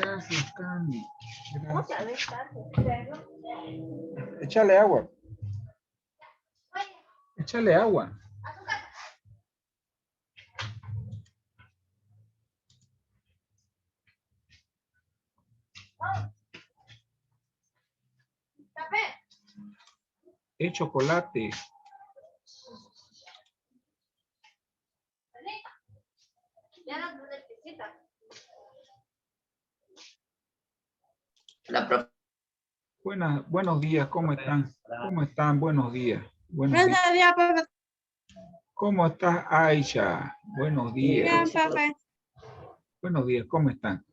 Gracias, Cami. Gracias. Échale agua. Échale agua. Es chocolate. Buenos días, ¿cómo están? ¿Cómo están? Buenos días. Buenos días. ¿Cómo estás, Aisha? Buenos días. Buenos días, ¿cómo están?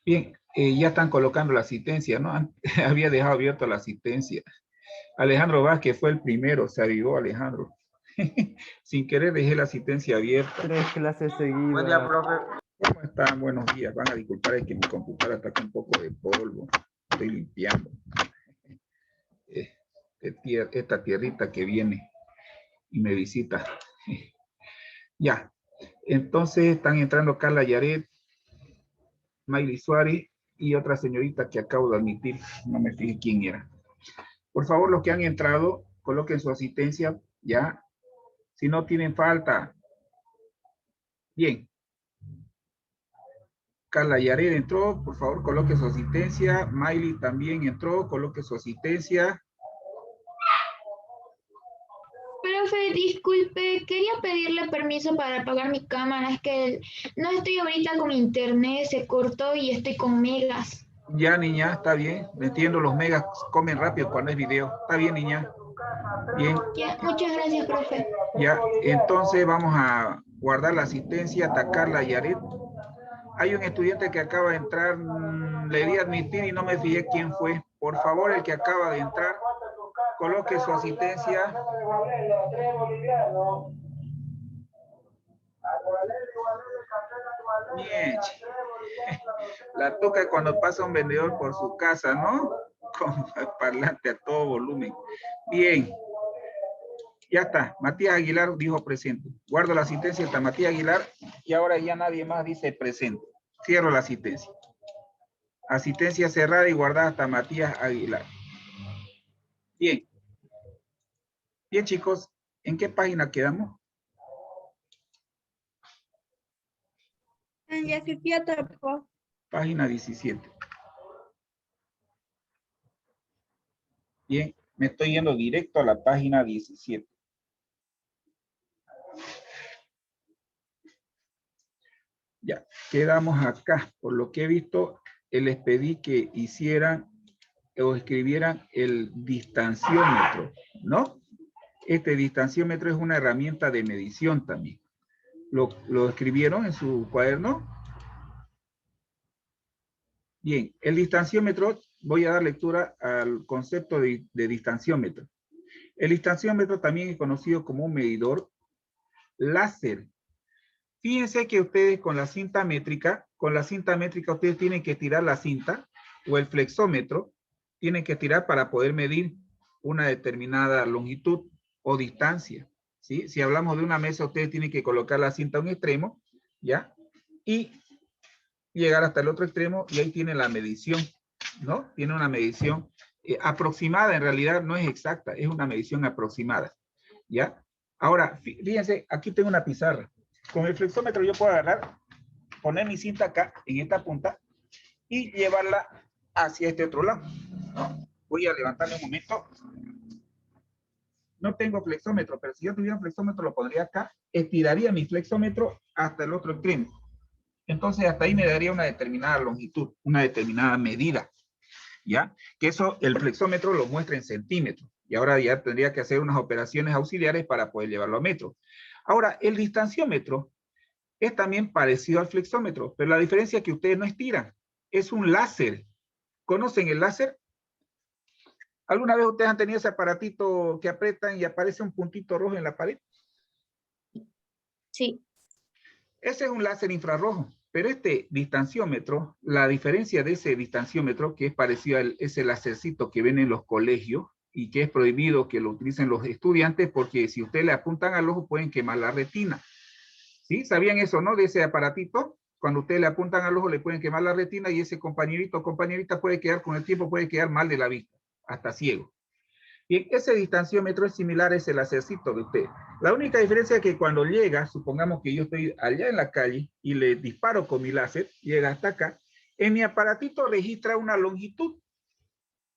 Bien, ya están colocando la asistencia, ¿no? Había dejado abierto la asistencia. Alejandro Vázquez fue el primero, se avivó Alejandro. Sin querer dejé la asistencia abierta. 3 clases seguidas. Buen día, profe. ¿Cómo están? Buenos días. Van a disculpar, es que mi computadora está con un poco de polvo. Estoy limpiando. Esta tierrita que viene y me visita. Ya. Entonces están entrando Carla Yaret, Mayli Suárez y otra señorita que acabo de admitir. No me fijé quién era. Por favor, los que han entrado, coloquen su asistencia, ya. Si no tienen falta. Bien. Carla Yared entró, por favor, coloque su asistencia. Mayli también entró, coloque su asistencia. Profe, disculpe, quería pedirle permiso para apagar mi cámara. Es que no estoy ahorita con internet, se cortó y estoy con megas. Ya, niña, está bien. Entiendo, los megas comen rápido cuando es video. Está bien, niña. Bien. Ya, muchas gracias, profe. Ya, entonces vamos a guardar la asistencia, atacar la Yaret. Hay un estudiante que acaba de entrar, le di admitir y no me fijé quién fue. Por favor, el que acaba de entrar, coloque su asistencia. Bien. La toca cuando pasa un vendedor por su casa, ¿no? Con parlante a todo volumen. Bien. Ya está. Matías Aguilar dijo presente. Guardo la asistencia hasta Matías Aguilar y ahora ya nadie más dice presente. Cierro la asistencia. Asistencia cerrada y guardada hasta Matías Aguilar. Bien. Bien, chicos. ¿En qué página quedamos? En 17, por. Página 17. Bien. Me estoy yendo directo a la página 17. Ya, quedamos acá. Por lo que he visto, les pedí que hicieran o escribieran el distanciómetro, ¿no? Este distanciómetro es una herramienta de medición también. ¿Lo escribieron en su cuaderno? Bien, el distanciómetro, voy a dar lectura al concepto de distanciómetro. El distanciómetro también es conocido como un medidor láser. Fíjense que ustedes con la cinta métrica ustedes tienen que tirar la cinta o el flexómetro, tienen que tirar para poder medir una determinada longitud o distancia, ¿sí? Si hablamos de una mesa, ustedes tienen que colocar la cinta a un extremo, ¿ya? Y llegar hasta el otro extremo y ahí tiene la medición, ¿no? Tiene una medición aproximada, en realidad no es exacta, es una medición aproximada, ¿ya? Ahora, fíjense, aquí tengo una pizarra. Con el flexómetro yo puedo agarrar, poner mi cinta acá, en esta punta, y llevarla hacia este otro lado. Voy a levantarme un momento. No tengo flexómetro, pero si yo tuviera un flexómetro lo pondría acá, estiraría mi flexómetro hasta el otro extremo. Entonces hasta ahí me daría una determinada longitud, una determinada medida, ¿ya? Que eso el flexómetro lo muestra en centímetros. Y ahora ya tendría que hacer unas operaciones auxiliares para poder llevarlo a metros. Ahora, el distanciómetro es también parecido al flexómetro, pero la diferencia es que ustedes no estiran. Es un láser. ¿Conocen el láser? ¿Alguna vez ustedes han tenido ese aparatito que apretan y aparece un puntito rojo en la pared? Sí. Ese es un láser infrarrojo, pero este distanciómetro, la diferencia de ese distanciómetro, que es parecido a ese lásercito que ven en los colegios y que es prohibido que lo utilicen los estudiantes porque si ustedes le apuntan al ojo pueden quemar la retina. ¿Sí? ¿Sabían eso, no? De ese aparatito. cuando ustedes le apuntan al ojo le pueden quemar la retina y ese compañerito o compañerita puede quedar con el tiempo, puede quedar mal de la vista, hasta ciego. Y ese distanciómetro es similar a ese lásercito de usted. La única diferencia es que cuando llega, supongamos que yo estoy allá en la calle y le disparo con mi láser, llega hasta acá, en mi aparatito registra una longitud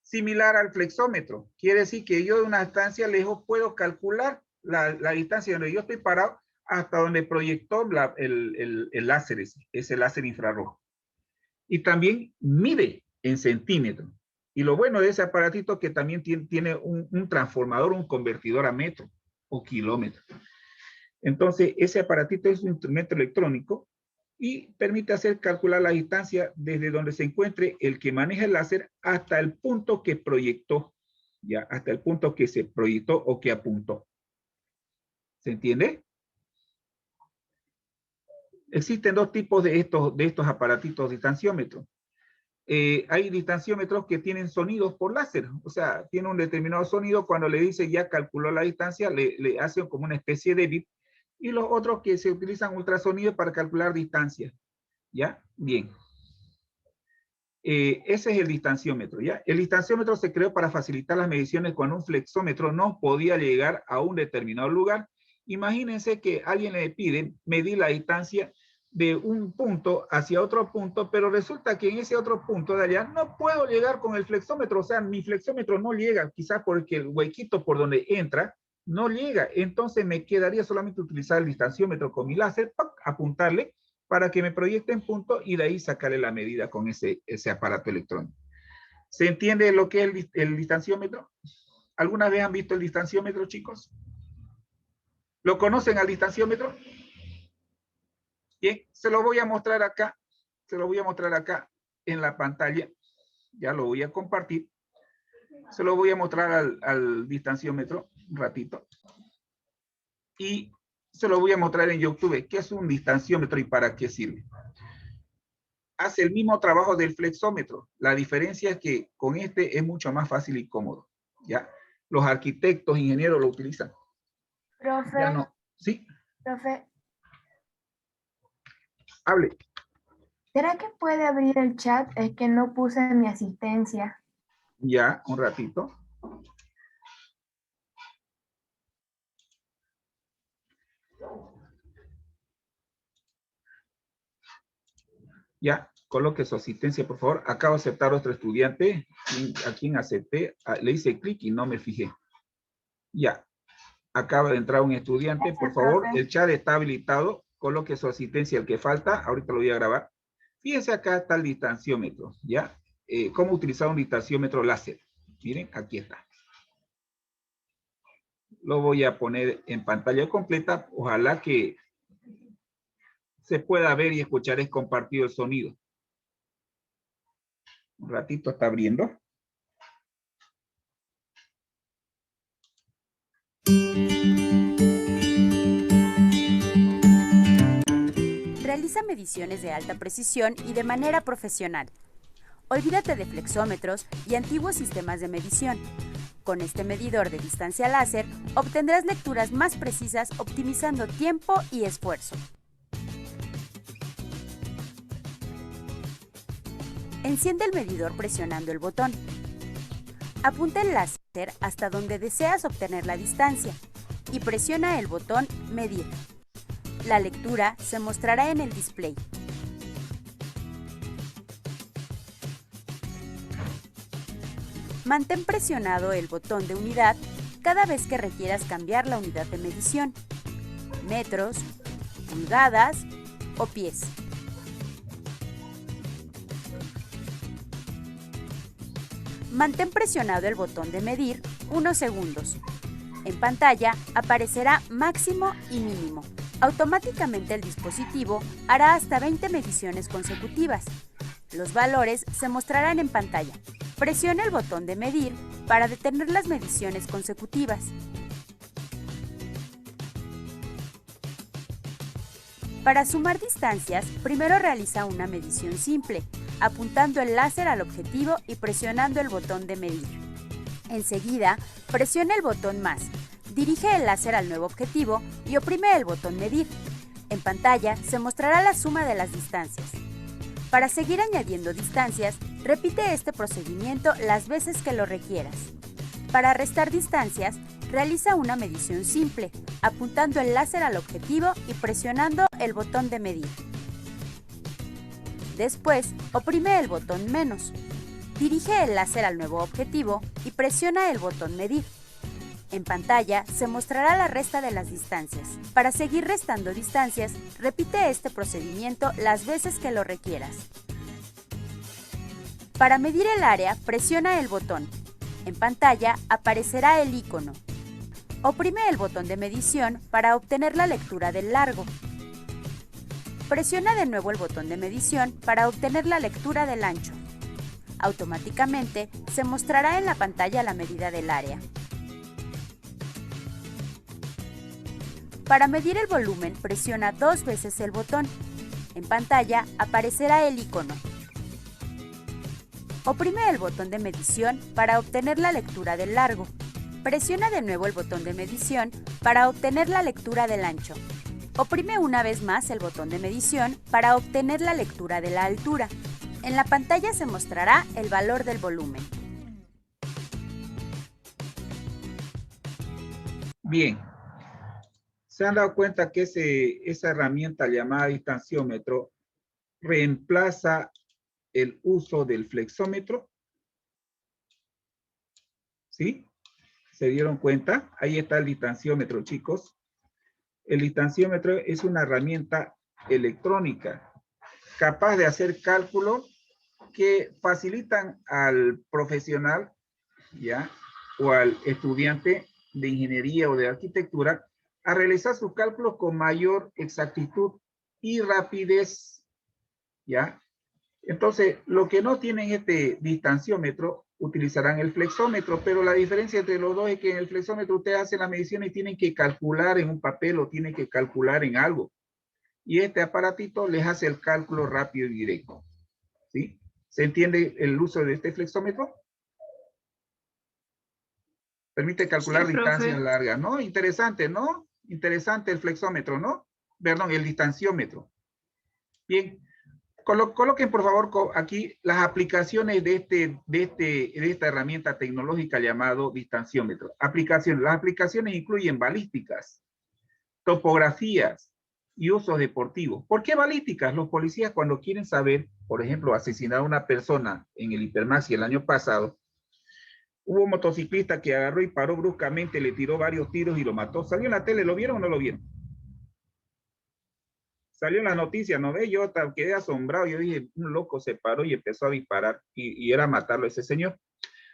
similar al flexómetro. Quiere decir que yo de una distancia lejos puedo calcular la distancia donde yo estoy parado hasta donde proyectó el láser, ese láser infrarrojo. Y también mide en centímetros. Y lo bueno de ese aparatito es que también tiene un transformador, un convertidor a metro o kilómetro. Entonces, ese aparatito es un instrumento electrónico y permite hacer calcular la distancia desde donde se encuentre el que maneja el láser hasta el punto que proyectó, ya, hasta el punto que se proyectó o que apuntó. ¿Se entiende? Existen dos tipos de estos aparatitos distanciómetros. Hay distanciómetros que tienen sonidos por láser, o sea, tiene un determinado sonido, cuando le dice ya calculó la distancia, le hace como una especie de bip, y los otros que se utilizan ultrasonidos para calcular distancia, ¿ya? Bien. Ese es el distanciómetro, ¿ya? El distanciómetro se creó para facilitar las mediciones cuando un flexómetro no podía llegar a un determinado lugar. Imagínense que alguien le pide medir la distancia de un punto hacia otro punto, pero resulta que en ese otro punto de allá no puedo llegar con el flexómetro, o sea, mi flexómetro no llega, quizás porque el huequito por donde entra no llega, entonces me quedaría solamente utilizar el distanciómetro con mi láser, ¡pac!, apuntarle para que me proyecte en punto y de ahí sacarle la medida con ese aparato electrónico. ¿Se entiende lo que es el distanciómetro? ¿Alguna vez han visto el distanciómetro, chicos? ¿Lo conocen al distanciómetro? Bien, se lo voy a mostrar acá. Se lo voy a mostrar acá en la pantalla. Ya lo voy a compartir. Se lo voy a mostrar al distanciómetro un ratito. Y se lo voy a mostrar en YouTube. ¿Qué es un distanciómetro y para qué sirve? Hace el mismo trabajo del flexómetro. La diferencia es que con este es mucho más fácil y cómodo. ¿Ya? Los arquitectos, ingenieros lo utilizan. Profe. Ya no. ¿Sí? Profe. Hable. ¿Será que puede abrir el chat? Es que no puse mi asistencia. Ya, un ratito. Ya, coloque su asistencia, por favor. Acabo de aceptar a otro estudiante. A quien acepté, le hice clic y no me fijé. Ya. Acaba de entrar un estudiante. Por favor, el chat está habilitado. Coloque su asistencia, el que falta. Ahorita lo voy a grabar. Fíjense, acá está el distanciómetro. ¿Ya? ¿Cómo utilizar un distanciómetro láser? Miren, aquí está. Lo voy a poner en pantalla completa. Ojalá que se pueda ver y escuchar. Es compartido el sonido. Un ratito está abriendo. Realiza mediciones de alta precisión y de manera profesional. Olvídate de flexómetros y antiguos sistemas de medición. Con este medidor de distancia láser obtendrás lecturas más precisas optimizando tiempo y esfuerzo. Enciende el medidor presionando el botón. Apunta el láser hasta donde deseas obtener la distancia y presiona el botón Medir. La lectura se mostrará en el display. Mantén presionado el botón de unidad cada vez que requieras cambiar la unidad de medición, metros, pulgadas o pies. Mantén presionado el botón de medir unos segundos. En pantalla aparecerá máximo y mínimo. Automáticamente el dispositivo hará hasta 20 mediciones consecutivas. Los valores se mostrarán en pantalla. Presiona el botón de medir para detener las mediciones consecutivas. Para sumar distancias, primero realiza una medición simple, apuntando el láser al objetivo y presionando el botón de medir. Enseguida, presiona el botón más. Dirige el láser al nuevo objetivo y oprime el botón medir. En pantalla se mostrará la suma de las distancias. Para seguir añadiendo distancias, repite este procedimiento las veces que lo requieras. Para restar distancias, realiza una medición simple, apuntando el láser al objetivo y presionando el botón de medir. Después, oprime el botón menos. Dirige el láser al nuevo objetivo y presiona el botón medir. En pantalla se mostrará la resta de las distancias. Para seguir restando distancias, repite este procedimiento las veces que lo requieras. Para medir el área, presiona el botón. En pantalla aparecerá el icono. Oprime el botón de medición para obtener la lectura del largo. Presiona de nuevo el botón de medición para obtener la lectura del ancho. Automáticamente se mostrará en la pantalla la medida del área. Para medir el volumen, presiona 2 veces el botón. En pantalla aparecerá el icono. Oprime el botón de medición para obtener la lectura del largo. Presiona de nuevo el botón de medición para obtener la lectura del ancho. Oprime una vez más el botón de medición para obtener la lectura de la altura. En la pantalla se mostrará el valor del volumen. Bien. ¿Se han dado cuenta que esa herramienta llamada distanciómetro reemplaza el uso del flexómetro? ¿Sí? ¿Se dieron cuenta? Ahí está el distanciómetro, chicos. El distanciómetro es una herramienta electrónica capaz de hacer cálculos que facilitan al profesional, ¿ya? O al estudiante de ingeniería o de arquitectura a realizar sus cálculos con mayor exactitud y rapidez, ¿ya? Entonces, lo que no tienen este distanciómetro, utilizarán el flexómetro, pero la diferencia entre los dos es que en el flexómetro ustedes hacen las mediciones y tienen que calcular en un papel o tienen que calcular en algo. Y este aparatito les hace el cálculo rápido y directo, ¿sí? ¿Se entiende el uso de este flexómetro? Permite calcular distancias largas, ¿no? Interesante, ¿no? Interesante el flexómetro, ¿no? Perdón, el distanciómetro. Bien, coloquen por favor aquí las aplicaciones de esta herramienta tecnológica llamado distanciómetro. Aplicaciones. Las aplicaciones incluyen balísticas, topografías y usos deportivos. ¿Por qué balísticas? Los policías cuando quieren saber, por ejemplo, asesinar a una persona en el Hipermaxi el año pasado, hubo un motociclista que agarró y paró bruscamente, le tiró varios tiros y lo mató. ¿Salió en la tele? ¿Lo vieron o no lo vieron? Salió en las noticias, ¿no ve? Yo quedé asombrado. Yo dije, un loco se paró y empezó a disparar y era matarlo a ese señor.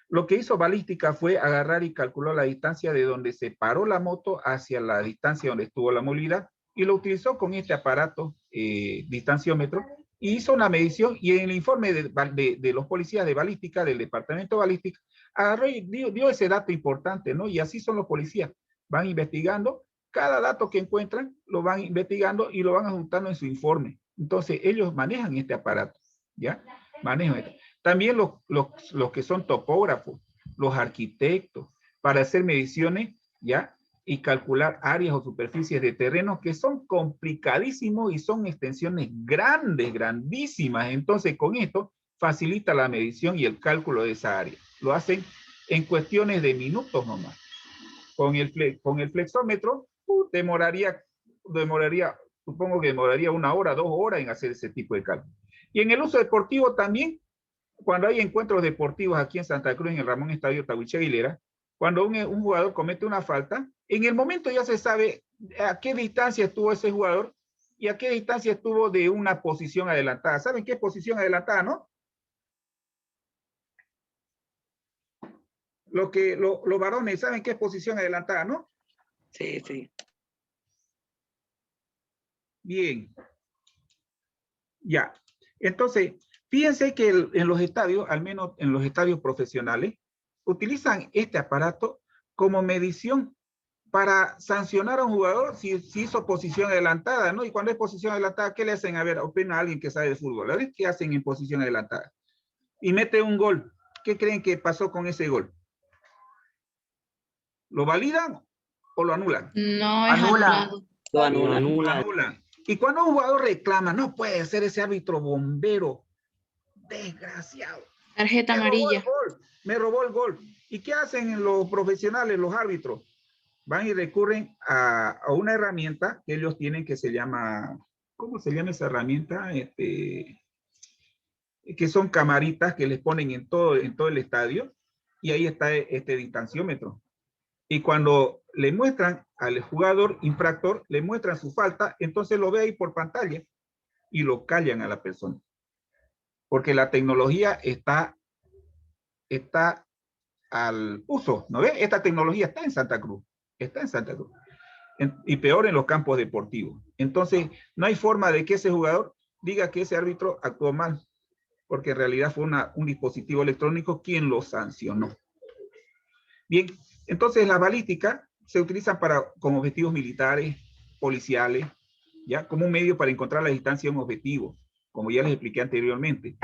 Lo que hizo balística fue agarrar y calculó la distancia de donde se paró la moto hacia la distancia donde estuvo la movilidad y lo utilizó con este aparato distanciómetro y hizo una medición y en el informe de los policías de balística, del departamento de balística, agarró y dio ese dato importante, ¿no? Y así son los policías, van investigando, cada dato que encuentran lo van investigando y lo van adjuntando en su informe. Entonces ellos manejan este aparato, ¿ya? Manejan esto. También los que son topógrafos, los arquitectos, para hacer mediciones, ¿ya? Y calcular áreas o superficies de terreno que son complicadísimos y son extensiones grandes, grandísimas. Entonces, con esto facilita la medición y el cálculo de esa área. Lo hacen en cuestiones de minutos nomás. Con el flexómetro, supongo que demoraría 1 hora, 2 horas en hacer ese tipo de cálculo. Y en el uso deportivo también, cuando hay encuentros deportivos aquí en Santa Cruz, en el Ramón Estadio Tahuiche Aguilera, cuando un jugador comete una falta, en el momento ya se sabe a qué distancia estuvo ese jugador y a qué distancia estuvo de una posición adelantada. ¿Saben qué es posición adelantada, no? Los varones, ¿saben qué es posición adelantada, no? Sí, sí. Bien. Ya. Entonces, fíjense que en los estadios, al menos en los estadios profesionales, utilizan este aparato como medición para sancionar a un jugador si hizo posición adelantada, ¿no? Y cuando es posición adelantada, ¿qué le hacen? A ver, opina a alguien que sabe de fútbol. A ver, ¿qué hacen en posición adelantada? Y mete un gol. ¿Qué creen que pasó con ese gol? ¿Lo validan o lo anulan? No, es Anula. anulado. Lo anulan. Lo anulan. Y cuando un jugador reclama, no puede ser ese árbitro bombero, desgraciado. Tarjeta amarilla. Me robó el gol. ¿Y qué hacen los profesionales, los árbitros? Van y recurren a una herramienta que ellos tienen que se llama, ¿cómo se llama esa herramienta? Que son camaritas que les ponen en todo el estadio, y ahí está este distanciómetro. Y cuando le muestran al jugador infractor, le muestran su falta, entonces lo ve ahí por pantalla y lo callan a la persona. Porque la tecnología está al uso, ¿no ve? Esta tecnología está en Santa Cruz, y peor en los campos deportivos. Entonces, no hay forma de que ese jugador diga que ese árbitro actuó mal, porque en realidad fue un dispositivo electrónico quien lo sancionó. Bien, entonces la balística se utiliza como objetivos militares, policiales, ya como un medio para encontrar la distancia de un objetivo, como ya les expliqué anteriormente.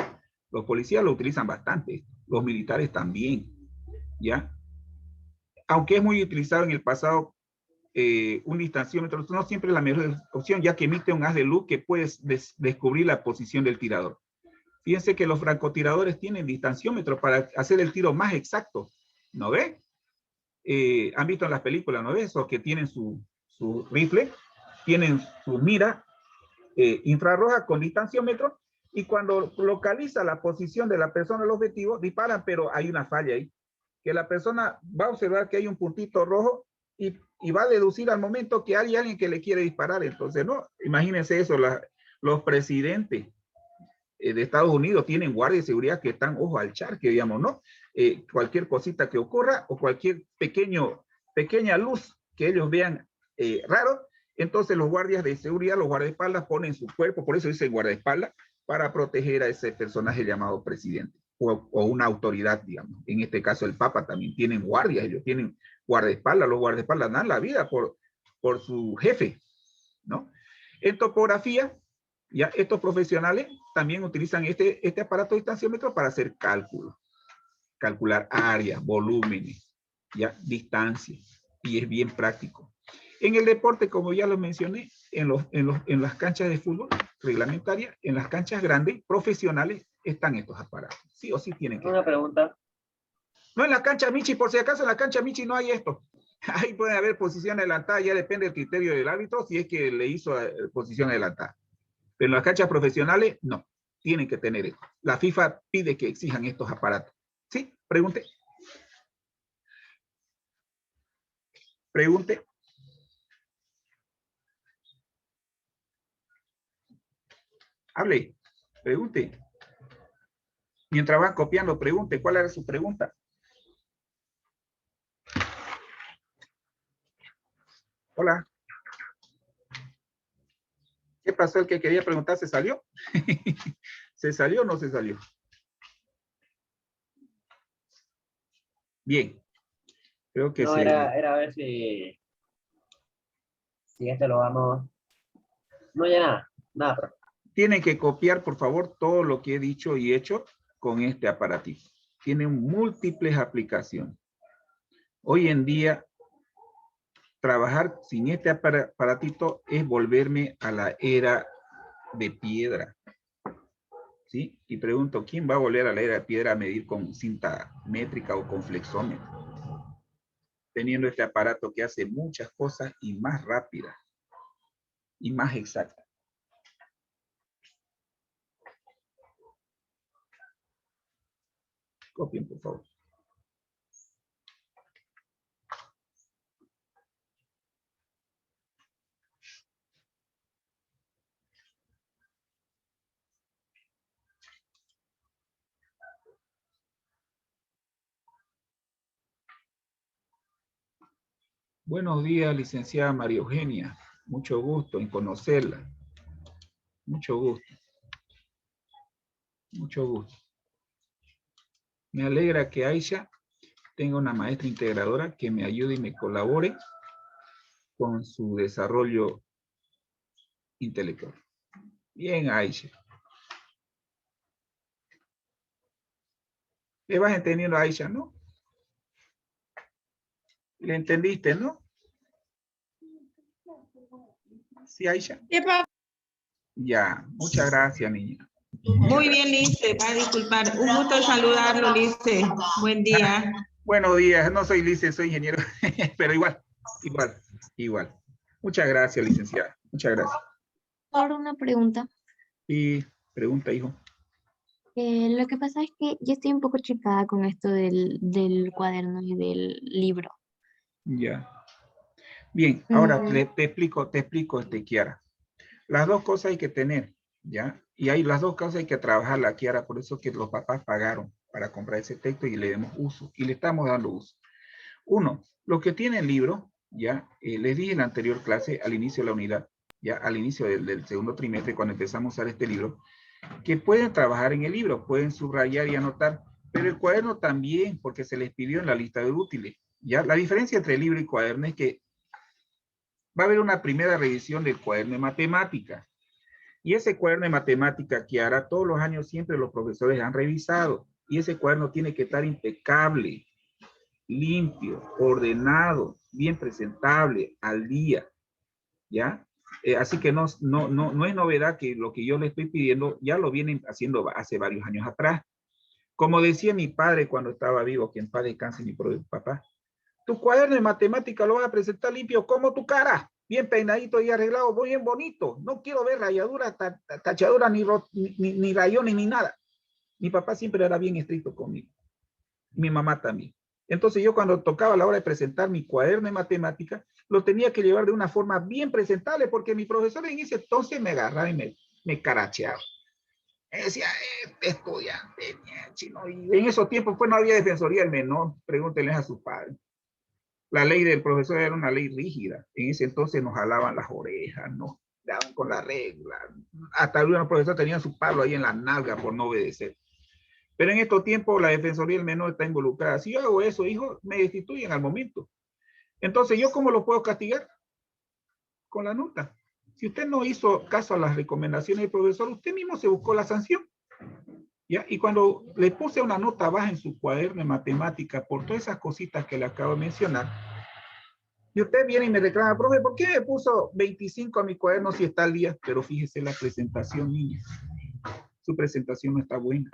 Los policías lo utilizan bastante, los militares también, ¿ya? Aunque es muy utilizado en el pasado, un distanciómetro no siempre es la mejor opción, ya que emite un haz de luz que puede descubrir la posición del tirador. Fíjense que los francotiradores tienen distanciómetros para hacer el tiro más exacto, ¿no ve? Han visto en las películas, ¿no ve? Esos que tienen su rifle, tienen su mira infrarroja con distanciómetro, y cuando localiza la posición de la persona el objetivo, disparan, pero hay una falla ahí, que la persona va a observar que hay un puntito rojo y va a deducir al momento que hay alguien que le quiere disparar. Entonces, no, imagínense eso, los presidentes de Estados Unidos tienen guardias de seguridad que están ojo al charque, digamos, ¿no? Cualquier cosita que ocurra o cualquier pequeña luz que ellos vean raro, entonces los guardias de seguridad, los guardaespaldas ponen su cuerpo, por eso dicen guardaespaldas, para proteger a ese personaje llamado presidente o una autoridad, digamos. En este caso el Papa también tienen guardias, ellos tienen guardaespaldas, los guardaespaldas dan la vida por su jefe, ¿no? En topografía, ya estos profesionales también utilizan este aparato distanciómetro para hacer cálculos, calcular áreas, volúmenes, ya distancia, y es bien práctico. En el deporte, como ya lo mencioné, en las canchas de fútbol reglamentarias, en las canchas grandes, profesionales, están estos aparatos. Sí o sí tienen que. Una pregunta. No en la cancha Michi, por si acaso en la cancha Michi no hay esto. Ahí puede haber posición adelantada, ya depende del criterio del árbitro, si es que le hizo posición adelantada. Pero en las canchas profesionales, no. Tienen que tener esto. La FIFA pide que exijan estos aparatos. ¿Sí? Pregunte. Pregunte. Hable. Pregunte. Mientras van copiando, pregunte. ¿Cuál era su pregunta? Hola. ¿Qué pasó? El que quería preguntar, ¿se salió? ¿Se salió o no se salió? Bien. Creo que No, sí. era a ver si este lo vamos. No, ya nada, profe. Tienen que copiar, por favor, todo lo que he dicho y hecho con este aparatito. Tienen múltiples aplicaciones. Hoy en día, trabajar sin este aparatito es volverme a la era de piedra. ¿Sí? Y pregunto, ¿quién va a volver a la era de piedra a medir con cinta métrica o con flexómetro? Teniendo este aparato que hace muchas cosas y más rápidas y más exactas. Copien, por favor. Buenos días, licenciada María Eugenia. Mucho gusto en conocerla. Mucho gusto. Mucho gusto. Me alegra que Aisha tenga una maestra integradora que me ayude y me colabore con su desarrollo intelectual. Bien, Aisha. ¿Le vas entendiendo a Aisha, no? ¿Le entendiste, no? ¿Sí, Aisha? Sí, papá. Ya, muchas gracias, niña. Muy bien, Lice, va a disculpar. Un gusto saludarlo, Lice. Buen día. Buenos días, no soy Lice, soy ingeniero, pero igual. Muchas gracias, licenciada. Muchas gracias. Ahora una pregunta. Y pregunta, hijo. Lo que pasa es que yo estoy un poco chocada con esto del cuaderno y del libro. Ya. Bien, ahora Mm, te explico, Kiara. Las dos cosas hay que tener, ¿ya? Y hay las dos cosas hay que trabajarla, Kiara, por eso que los papás pagaron para comprar ese texto y le demos uso, y le estamos dando uso. Uno, los que tienen libro, ya, les dije en la anterior clase, al inicio de la unidad, ya, al inicio del segundo trimestre, cuando empezamos a usar este libro, que pueden trabajar en el libro, pueden subrayar y anotar, pero el cuaderno también, porque se les pidió en la lista de útiles, ya. La diferencia entre libro y cuaderno es que va a haber una primera revisión del cuaderno de matemática. Y ese cuaderno de matemática, Kiara, todos los años siempre los profesores han revisado. Y ese cuaderno tiene que estar impecable, limpio, ordenado, bien presentable, al día. ¿Ya? Así que no es novedad que lo que yo le estoy pidiendo ya lo vienen haciendo hace varios años atrás. Como decía mi padre cuando estaba vivo, que en paz descanse mi papá, tu cuaderno de matemática lo vas a presentar limpio como tu cara, bien peinadito y arreglado, bien bonito. No quiero ver rayaduras, tachaduras, ni rayones, ni nada. Mi papá siempre era bien estricto conmigo. Mi mamá también. Entonces yo cuando tocaba la hora de presentar mi cuaderno de matemática, lo tenía que llevar de una forma bien presentable, porque mi profesor en ese entonces me agarraba y me caracheaba. Me decía, estudiante, chino. Y en esos tiempos pues no había defensoría del menor, pregúntenles a sus padres. La ley del profesor era una ley rígida. En ese entonces nos jalaban las orejas, nos daban con la regla. Hasta algunos profesores tenían su palo ahí en la nalga por no obedecer. Pero en estos tiempos la defensoría del menor está involucrada. Si yo hago eso, hijo, me destituyen al momento. Entonces, ¿yo cómo lo puedo castigar? Con la nota. Si usted no hizo caso a las recomendaciones del profesor, usted mismo se buscó la sanción. ¿Ya? Y cuando le puse una nota baja en su cuaderno de matemática por todas esas cositas que le acabo de mencionar, y usted viene y me reclama, profe, ¿por qué me puso 25 a mi cuaderno si está al día? Pero fíjese la presentación, niña. Su presentación no está buena.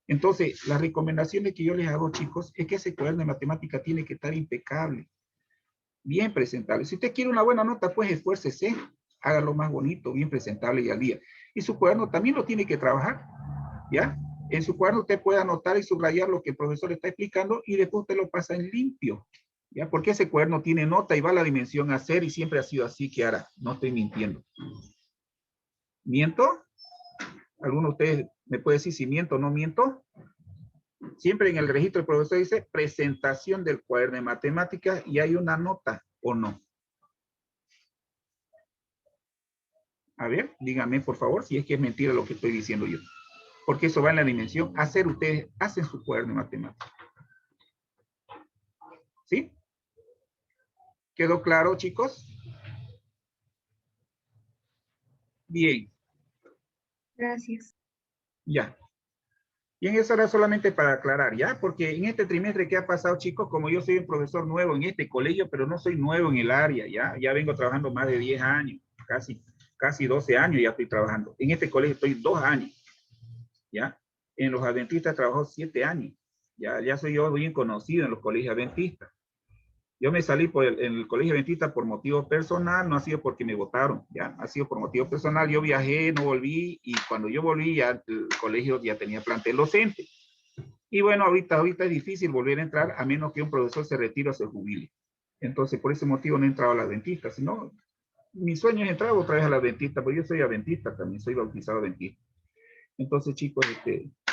Entonces, las recomendaciones que yo les hago, chicos, es que ese cuaderno de matemática tiene que estar impecable, bien presentable. Si usted quiere una buena nota, pues esfuércese, hágalo más bonito, bien presentable y al día. Y su cuaderno también lo tiene que trabajar, ¿ya? En su cuaderno usted puede anotar y subrayar lo que el profesor está explicando y después usted lo pasa en limpio, ¿ya? Porque ese cuaderno tiene nota y va a la dimensión a hacer y siempre ha sido así, Kiara. No estoy mintiendo. ¿Miento? ¿Alguno de ustedes me puede decir si miento o no miento? Siempre en el registro del profesor dice presentación del cuaderno de matemáticas y hay una nota, ¿o no? A ver, díganme por favor si es que es mentira lo que estoy diciendo yo. Porque eso va en la dimensión hacer. Ustedes hacen su cuaderno de matemáticas. ¿Sí? ¿Quedó claro, chicos? Bien. gracias. Ya. Y en eso era solamente para aclarar, ¿ya? Porque en este trimestre que ha pasado, chicos, como yo soy un profesor nuevo en este colegio, pero no soy nuevo en el área, ¿ya? Ya vengo trabajando más de 10 años, casi 12 años ya estoy trabajando. En este colegio estoy 2 años, ¿ya? En los adventistas trabajo 7 años. Ya soy yo bien conocido en los colegios adventistas. Yo me salí en el colegio adventista por motivo personal, no ha sido porque me votaron, ya, ha sido por motivo personal. Yo viajé, no volví, y cuando yo volví ya el colegio ya tenía plantel docente. Y bueno, ahorita es difícil volver a entrar a menos que un profesor se retire o se jubile. Entonces, por ese motivo no he entrado a la adventista, sino mi sueño es entrar otra vez a la adventista, porque yo soy adventista también, soy bautizado adventista. Entonces, chicos,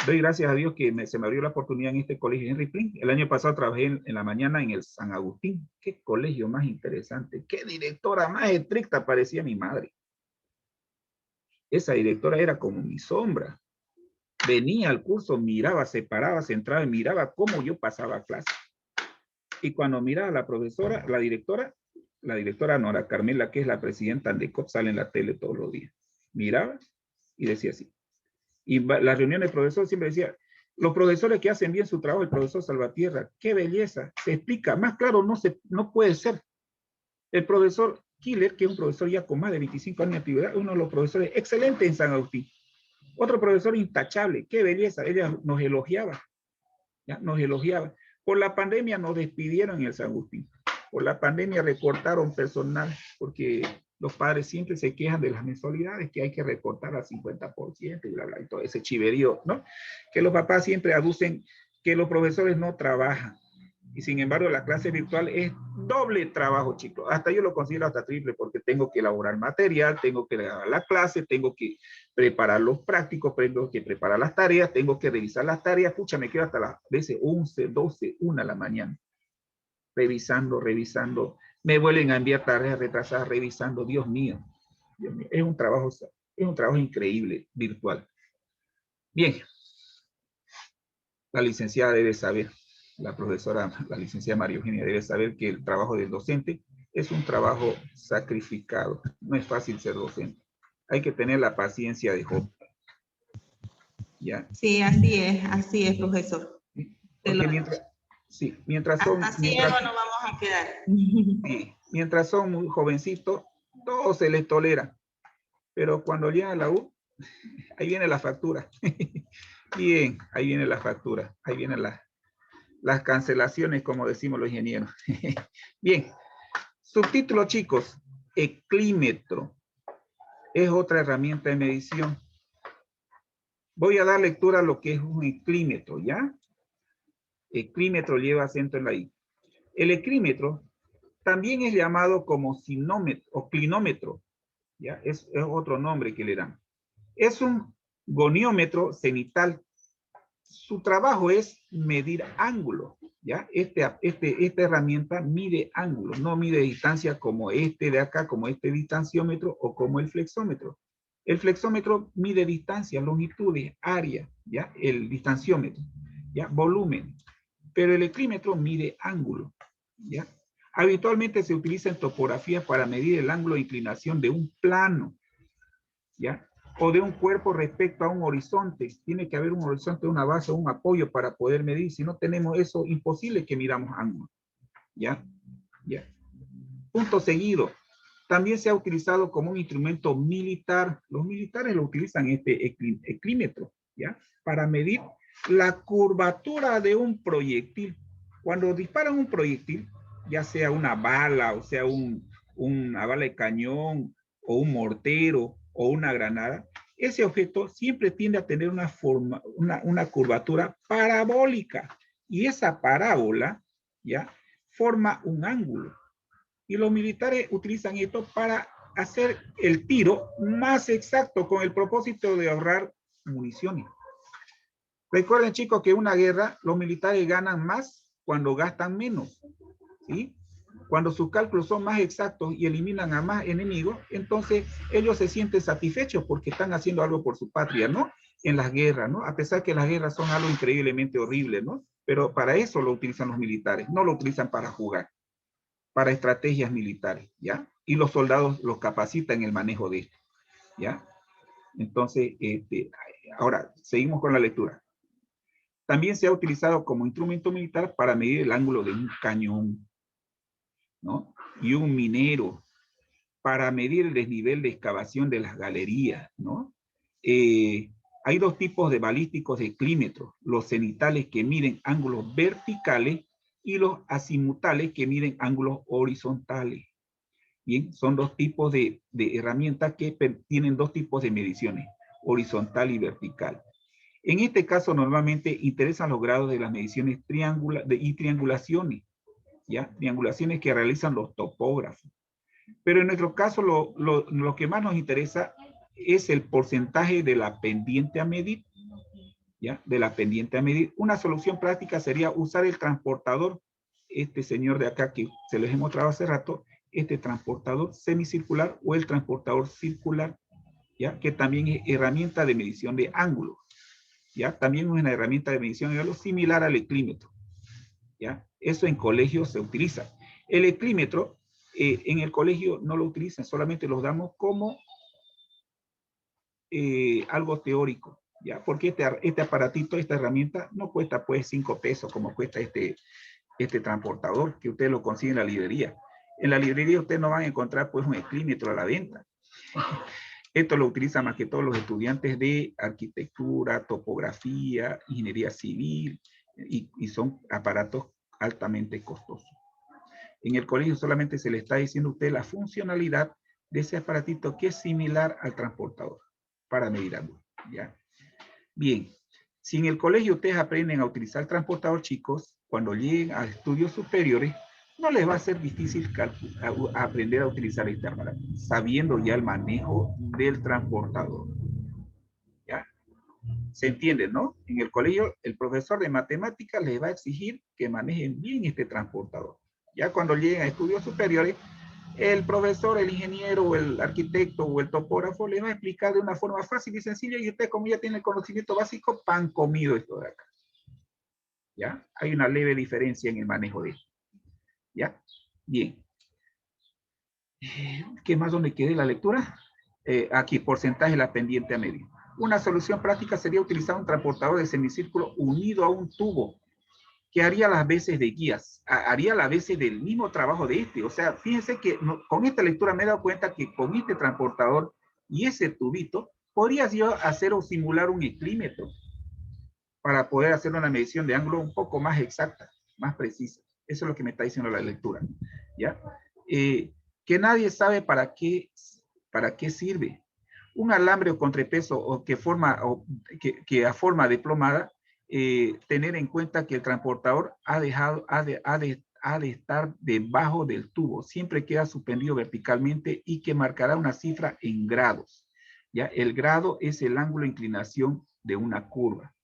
doy gracias a Dios que se me abrió la oportunidad en este colegio Henry Flynn. El año pasado trabajé en la mañana en el San Agustín. Qué colegio más interesante. Qué directora más estricta parecía mi madre. Esa directora era como mi sombra. Venía al curso, miraba, se paraba, se entraba y miraba cómo yo pasaba clase. Y cuando miraba a la profesora, la directora Nora Carmela, que es la presidenta de COP, sale en la tele todos los días. Miraba y decía así. Y la reunión del profesor siempre decía, los profesores que hacen bien su trabajo, el profesor Salvatierra, qué belleza, se explica, más claro no puede ser. El profesor Killer, que es un profesor ya con más de 25 años de antigüedad, uno de los profesores excelentes en San Agustín. Otro profesor intachable, qué belleza, ella nos elogiaba, ¿ya? Nos elogiaba. Por la pandemia nos despidieron en el San Agustín. Por la pandemia recortaron personal, porque los padres siempre se quejan de las mensualidades, que hay que recortar al 50% y bla, bla, y todo ese chiverío, ¿no? Que los papás siempre aducen que los profesores no trabajan. Y sin embargo, la clase virtual es doble trabajo, chicos. Hasta yo lo considero hasta triple, porque tengo que elaborar material, tengo que dar la clase, tengo que preparar los prácticos, tengo que preparar las tareas, tengo que revisar las tareas. Pucha, me quedo hasta las veces 11, 12, 1 de la mañana. Revisando. Me vuelven a enviar tareas retrasadas, revisando. Dios mío. Es un trabajo increíble, virtual. Bien. La licenciada debe saber, la profesora, la licenciada María Eugenia debe saber que el trabajo del docente es un trabajo sacrificado. No es fácil ser docente. Hay que tener la paciencia de Job. ¿Ya? Sí, así es, profesor. Mientras son... Así es, no nos vamos a quedar. Sí, mientras son muy jovencitos, todo se les tolera. Pero cuando llegan a la U, ahí viene la factura. Bien, ahí viene la factura. Ahí vienen las cancelaciones, como decimos los ingenieros. Bien, subtítulo, chicos. Eclímetro. Es otra herramienta de medición. Voy a dar lectura a lo que es un eclímetro, ¿ya? Eclímetro lleva acento en la I. El eclímetro también es llamado como sinómetro o clinómetro, ¿ya? Es otro nombre que le dan. Es un goniómetro cenital. Su trabajo es medir ángulo, ¿ya? Esta herramienta mide ángulos, no mide distancia como este de acá, como este distanciómetro o como el flexómetro. El flexómetro mide distancia, longitudes, área, ¿ya? El distanciómetro, ¿ya? Volumen. Pero el eclímetro mide ángulo, ¿ya? Habitualmente se utiliza en topografía para medir el ángulo de inclinación de un plano, ¿ya? O de un cuerpo respecto a un horizonte. Tiene que haber un horizonte, una base, un apoyo para poder medir. Si no tenemos eso, imposible que midamos ángulo, ¿ya? ¿Ya? Punto seguido. También se ha utilizado como un instrumento militar. Los militares lo utilizan este eclímetro, ¿ya? Para medir la curvatura de un proyectil. Cuando disparan un proyectil, ya sea una bala, o sea una bala de cañón, o un mortero, o una granada, ese objeto siempre tiende a tener una forma, una curvatura parabólica. Y esa parábola, ¿ya? Forma un ángulo. Y los militares utilizan esto para hacer el tiro más exacto con el propósito de ahorrar municiones. Recuerden, chicos, que una guerra, los militares ganan más cuando gastan menos, ¿sí? Cuando sus cálculos son más exactos y eliminan a más enemigos, entonces ellos se sienten satisfechos porque están haciendo algo por su patria, ¿no? En las guerras, ¿no? A pesar que las guerras son algo increíblemente horrible, ¿no? Pero para eso lo utilizan los militares, no lo utilizan para jugar, para estrategias militares, ¿ya? Y los soldados los capacitan en el manejo de esto, ¿ya? Entonces, ahora, seguimos con la lectura. También se ha utilizado como instrumento militar para medir el ángulo de un cañón, ¿no? Y un minero, para medir el desnivel de excavación de las galerías, ¿no? Hay dos tipos de balísticos de eclímetros, los cenitales que miden ángulos verticales y los azimutales que miden ángulos horizontales. Bien, son dos tipos de herramientas que tienen dos tipos de mediciones, horizontal y vertical. En este caso, normalmente interesan los grados de las mediciones y triangulaciones, ¿ya? Triangulaciones que realizan los topógrafos. Pero en nuestro caso, lo que más nos interesa es el porcentaje de la pendiente a medir, ¿ya? De la pendiente a medir. Una solución práctica sería usar el transportador, este señor de acá que se les he mostrado hace rato, este transportador semicircular o el transportador circular, ¿ya? Que también es herramienta de medición de ángulos, ¿ya? También es una herramienta de medición de ángulos similar al eclímetro, ¿ya? Eso en colegios se utiliza. El eclímetro, en el colegio no lo utilizan, solamente los damos como algo teórico, ¿ya? Porque este aparatito, esta herramienta, no cuesta pues 5 pesos como cuesta este transportador, que ustedes lo consiguen en la librería. En la librería ustedes no van a encontrar pues un eclímetro a la venta. Esto lo utilizan más que todos los estudiantes de arquitectura, topografía, ingeniería civil, y son aparatos altamente costosos. En el colegio solamente se le está diciendo a usted la funcionalidad de ese aparatito que es similar al transportador para medir ángulo, ¿ya? Bien, si en el colegio ustedes aprenden a utilizar el transportador, chicos, cuando lleguen a estudios superiores, no les va a ser difícil aprender a utilizar este aparato, sabiendo ya el manejo del transportador. ¿Ya? ¿Se entiende, no? En el colegio, el profesor de matemáticas les va a exigir que manejen bien este transportador. Ya cuando lleguen a estudios superiores, el profesor, el ingeniero, o el arquitecto, o el topógrafo les va a explicar de una forma fácil y sencilla, y usted, como ya tiene el conocimiento básico, pan comido esto de acá. ¿Ya? Hay una leve diferencia en el manejo de esto. ¿Ya? Bien. ¿Qué más donde quede la lectura? Aquí, porcentaje de la pendiente a medio. Una solución práctica sería utilizar un transportador de semicírculo unido a un tubo que haría las veces de guías, haría las veces del mismo trabajo de este. O sea, fíjense que con esta lectura me he dado cuenta que con este transportador y ese tubito, podrías yo hacer o simular un eclímetro para poder hacer una medición de ángulo un poco más exacta, más precisa. Eso es lo que me está diciendo la lectura, ¿ya? Que nadie sabe para qué sirve. Un alambre o contrapeso o que a forma de plomada, tener en cuenta que el transportador ha de estar debajo del tubo, siempre queda suspendido verticalmente y que marcará una cifra en grados. ¿Ya? El grado es el ángulo de inclinación de una curva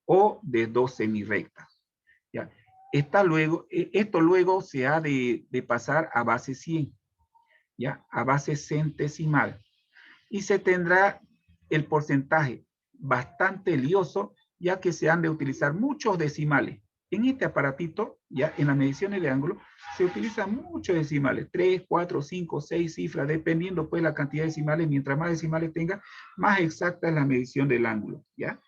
o de dos semirrectas. ¿Ya? Esto luego se ha de pasar a base 100, ¿ya? A base centesimal. Y se tendrá el porcentaje bastante lioso, ya que se han de utilizar muchos decimales. En este aparatito, ya en las mediciones de ángulo, se utilizan muchos decimales, 3, 4, 5, 6 cifras, dependiendo pues la cantidad de decimales. Mientras más decimales tenga, más exacta es la medición del ángulo, ¿ya?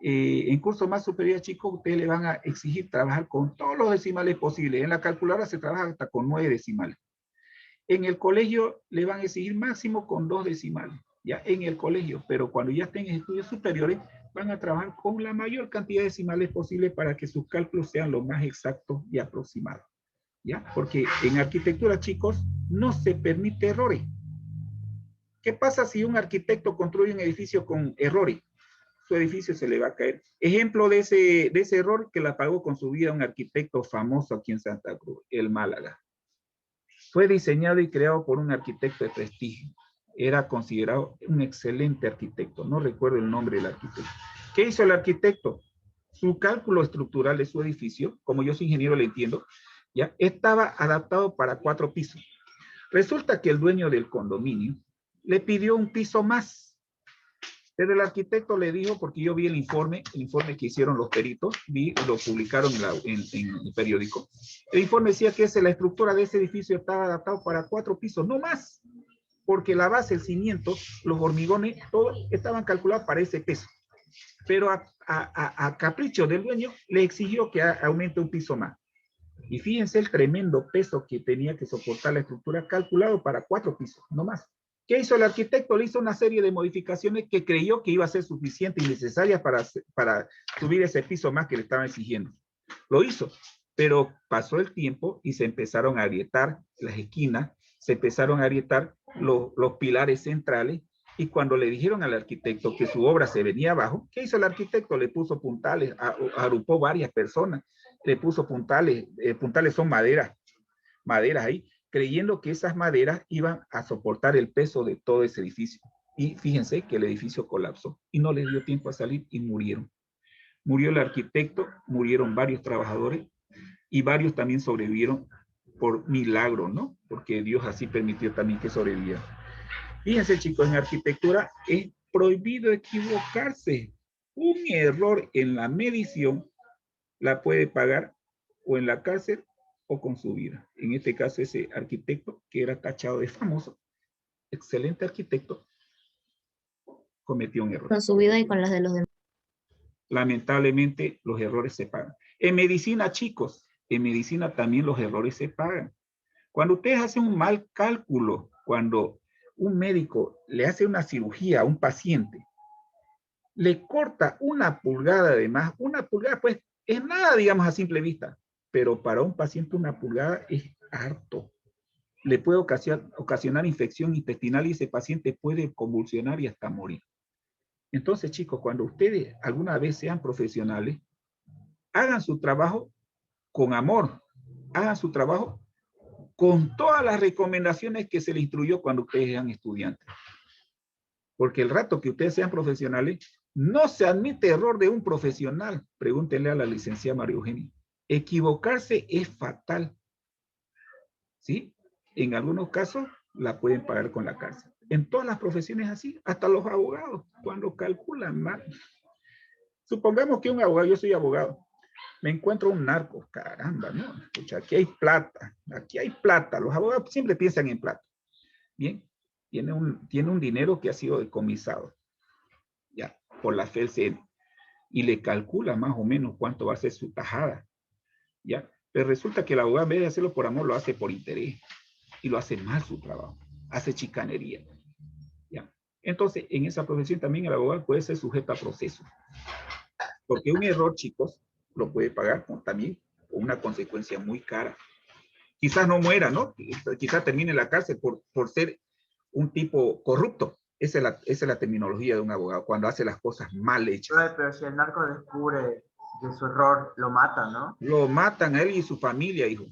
En curso más superior, chicos, ustedes le van a exigir trabajar con todos los decimales posibles. En la calculadora se trabaja hasta con 9 decimales. En el colegio le van a exigir máximo con 2 decimales, ya en el colegio, pero cuando ya estén en estudios superiores, van a trabajar con la mayor cantidad de decimales posible para que sus cálculos sean lo más exactos y aproximados, ¿ya? Porque en arquitectura, chicos, no se permite errores. ¿Qué pasa si un arquitecto construye un edificio con errores? Su edificio se le va a caer. Ejemplo de ese error que la pagó con su vida un arquitecto famoso aquí en Santa Cruz, el Málaga. Fue diseñado y creado por un arquitecto de prestigio. Era considerado un excelente arquitecto. No recuerdo el nombre del arquitecto. ¿Qué hizo el arquitecto? Su cálculo estructural de su edificio, como yo soy ingeniero le entiendo, ya estaba adaptado para 4 pisos. Resulta que el dueño del condominio le pidió un piso más. Pero el arquitecto le dijo, porque yo vi el informe que hicieron los peritos, lo publicaron en el periódico. El informe decía que la estructura de ese edificio estaba adaptado para 4 pisos, no más, porque la base, el cimiento, los hormigones, todos estaban calculados para ese peso. Pero a capricho del dueño le exigió que aumente un piso más. Y fíjense el tremendo peso que tenía que soportar la estructura, calculado para 4 pisos, no más. ¿Qué hizo el arquitecto? Le hizo una serie de modificaciones que creyó que iba a ser suficiente y necesaria para subir ese piso más que le estaban exigiendo. Lo hizo, pero pasó el tiempo y se empezaron a agrietar las esquinas, se empezaron a agrietar los pilares centrales, y cuando le dijeron al arquitecto que su obra se venía abajo, ¿qué hizo el arquitecto? Le puso puntales, agrupó varias personas, le puso puntales, puntales son maderas ahí, creyendo que esas maderas iban a soportar el peso de todo ese edificio. Y fíjense que el edificio colapsó y no les dio tiempo a salir y murieron. Murió el arquitecto, murieron varios trabajadores y varios también sobrevivieron por milagro, ¿no? Porque Dios así permitió también que sobrevivieran. Fíjense, chicos, en arquitectura es prohibido equivocarse. Un error en la medición la puede pagar o en la cárcel o con su vida. En este caso, ese arquitecto que era tachado de famoso, excelente arquitecto, cometió un error. Con su vida y con las de los demás. Lamentablemente, los errores se pagan. En medicina, chicos, en medicina también los errores se pagan. Cuando ustedes hacen un mal cálculo, cuando un médico le hace una cirugía a un paciente, le corta 1 pulgada de más, 1 pulgada pues es nada, digamos, a simple vista, pero para un paciente 1 pulgada es harto. Le puede ocasionar infección intestinal y ese paciente puede convulsionar y hasta morir. Entonces, chicos, cuando ustedes alguna vez sean profesionales, hagan su trabajo con amor, hagan su trabajo con todas las recomendaciones que se les instruyó cuando ustedes eran estudiantes. Porque el rato que ustedes sean profesionales, no se admite error de un profesional. Pregúntenle a la licenciada María Eugenia. Equivocarse es fatal. ¿Sí? En algunos casos la pueden pagar con la cárcel. En todas las profesiones así, hasta los abogados, cuando calculan mal. Supongamos que un abogado, yo soy abogado, me encuentro un narco, caramba, ¿no? Escucha, aquí hay plata, los abogados siempre piensan en plata. Bien, tiene un dinero que ha sido decomisado, ya, por la FELCN, y le calcula más o menos cuánto va a ser su tajada, ya, pero resulta que el abogado en vez de hacerlo por amor, lo hace por interés, y lo hace mal su trabajo, hace chicanería, ya. Entonces, en esa profesión también el abogado puede ser sujeto a proceso, porque un error, chicos, lo puede pagar también con una consecuencia muy cara. Quizás no muera, ¿no? Quizás termine en la cárcel por ser un tipo corrupto. Esa es la terminología de un abogado, cuando hace las cosas mal hechas. Pero si el narco descubre de su error, lo matan, ¿no? Lo matan a él y su familia, hijo.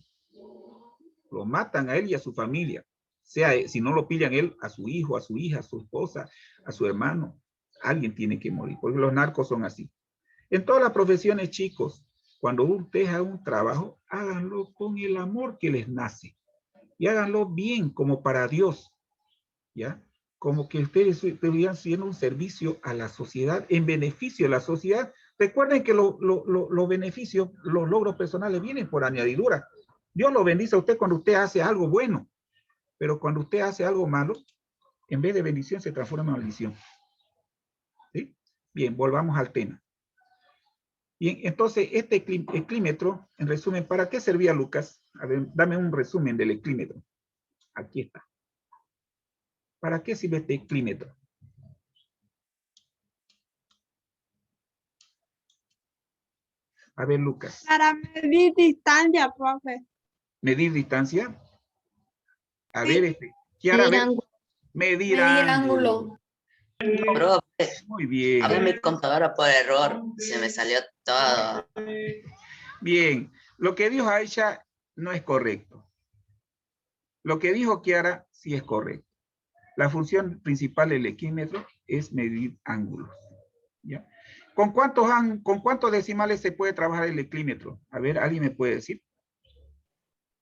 Lo matan a él y a su familia. Sea, si no lo pillan él, a su hijo, a su hija, a su esposa, a su hermano. Alguien tiene que morir, porque los narcos son así. En todas las profesiones, chicos, cuando ustedes hagan un trabajo, háganlo con el amor que les nace. Y háganlo bien, como para Dios. ¿Ya? Como que ustedes estuvieran haciendo un servicio a la sociedad, en beneficio de la sociedad. Recuerden que los beneficios, los logros personales vienen por añadidura. Dios lo bendice a usted cuando usted hace algo bueno. Pero cuando usted hace algo malo, en vez de bendición se transforma en maldición. ¿Sí? Bien, volvamos al tema. Bien, entonces este eclímetro, en resumen, ¿para qué servía, Lucas? A ver, dame un resumen del eclímetro. Aquí está. ¿Para qué sirve este eclímetro? A ver, Lucas. Para medir distancia, profe. ¿Medir distancia? A ver, Kiara, medir ángulo. Profe, Muy bien. a ver mi computadora por error, se me salió todo. Bien, lo que dijo Aisha no es correcto. Lo que dijo Kiara sí es correcto. La función principal del eclímetro es medir ángulos. ¿Ya? ¿Con cuántos decimales se puede trabajar el eclímetro? A ver, ¿alguien me puede decir?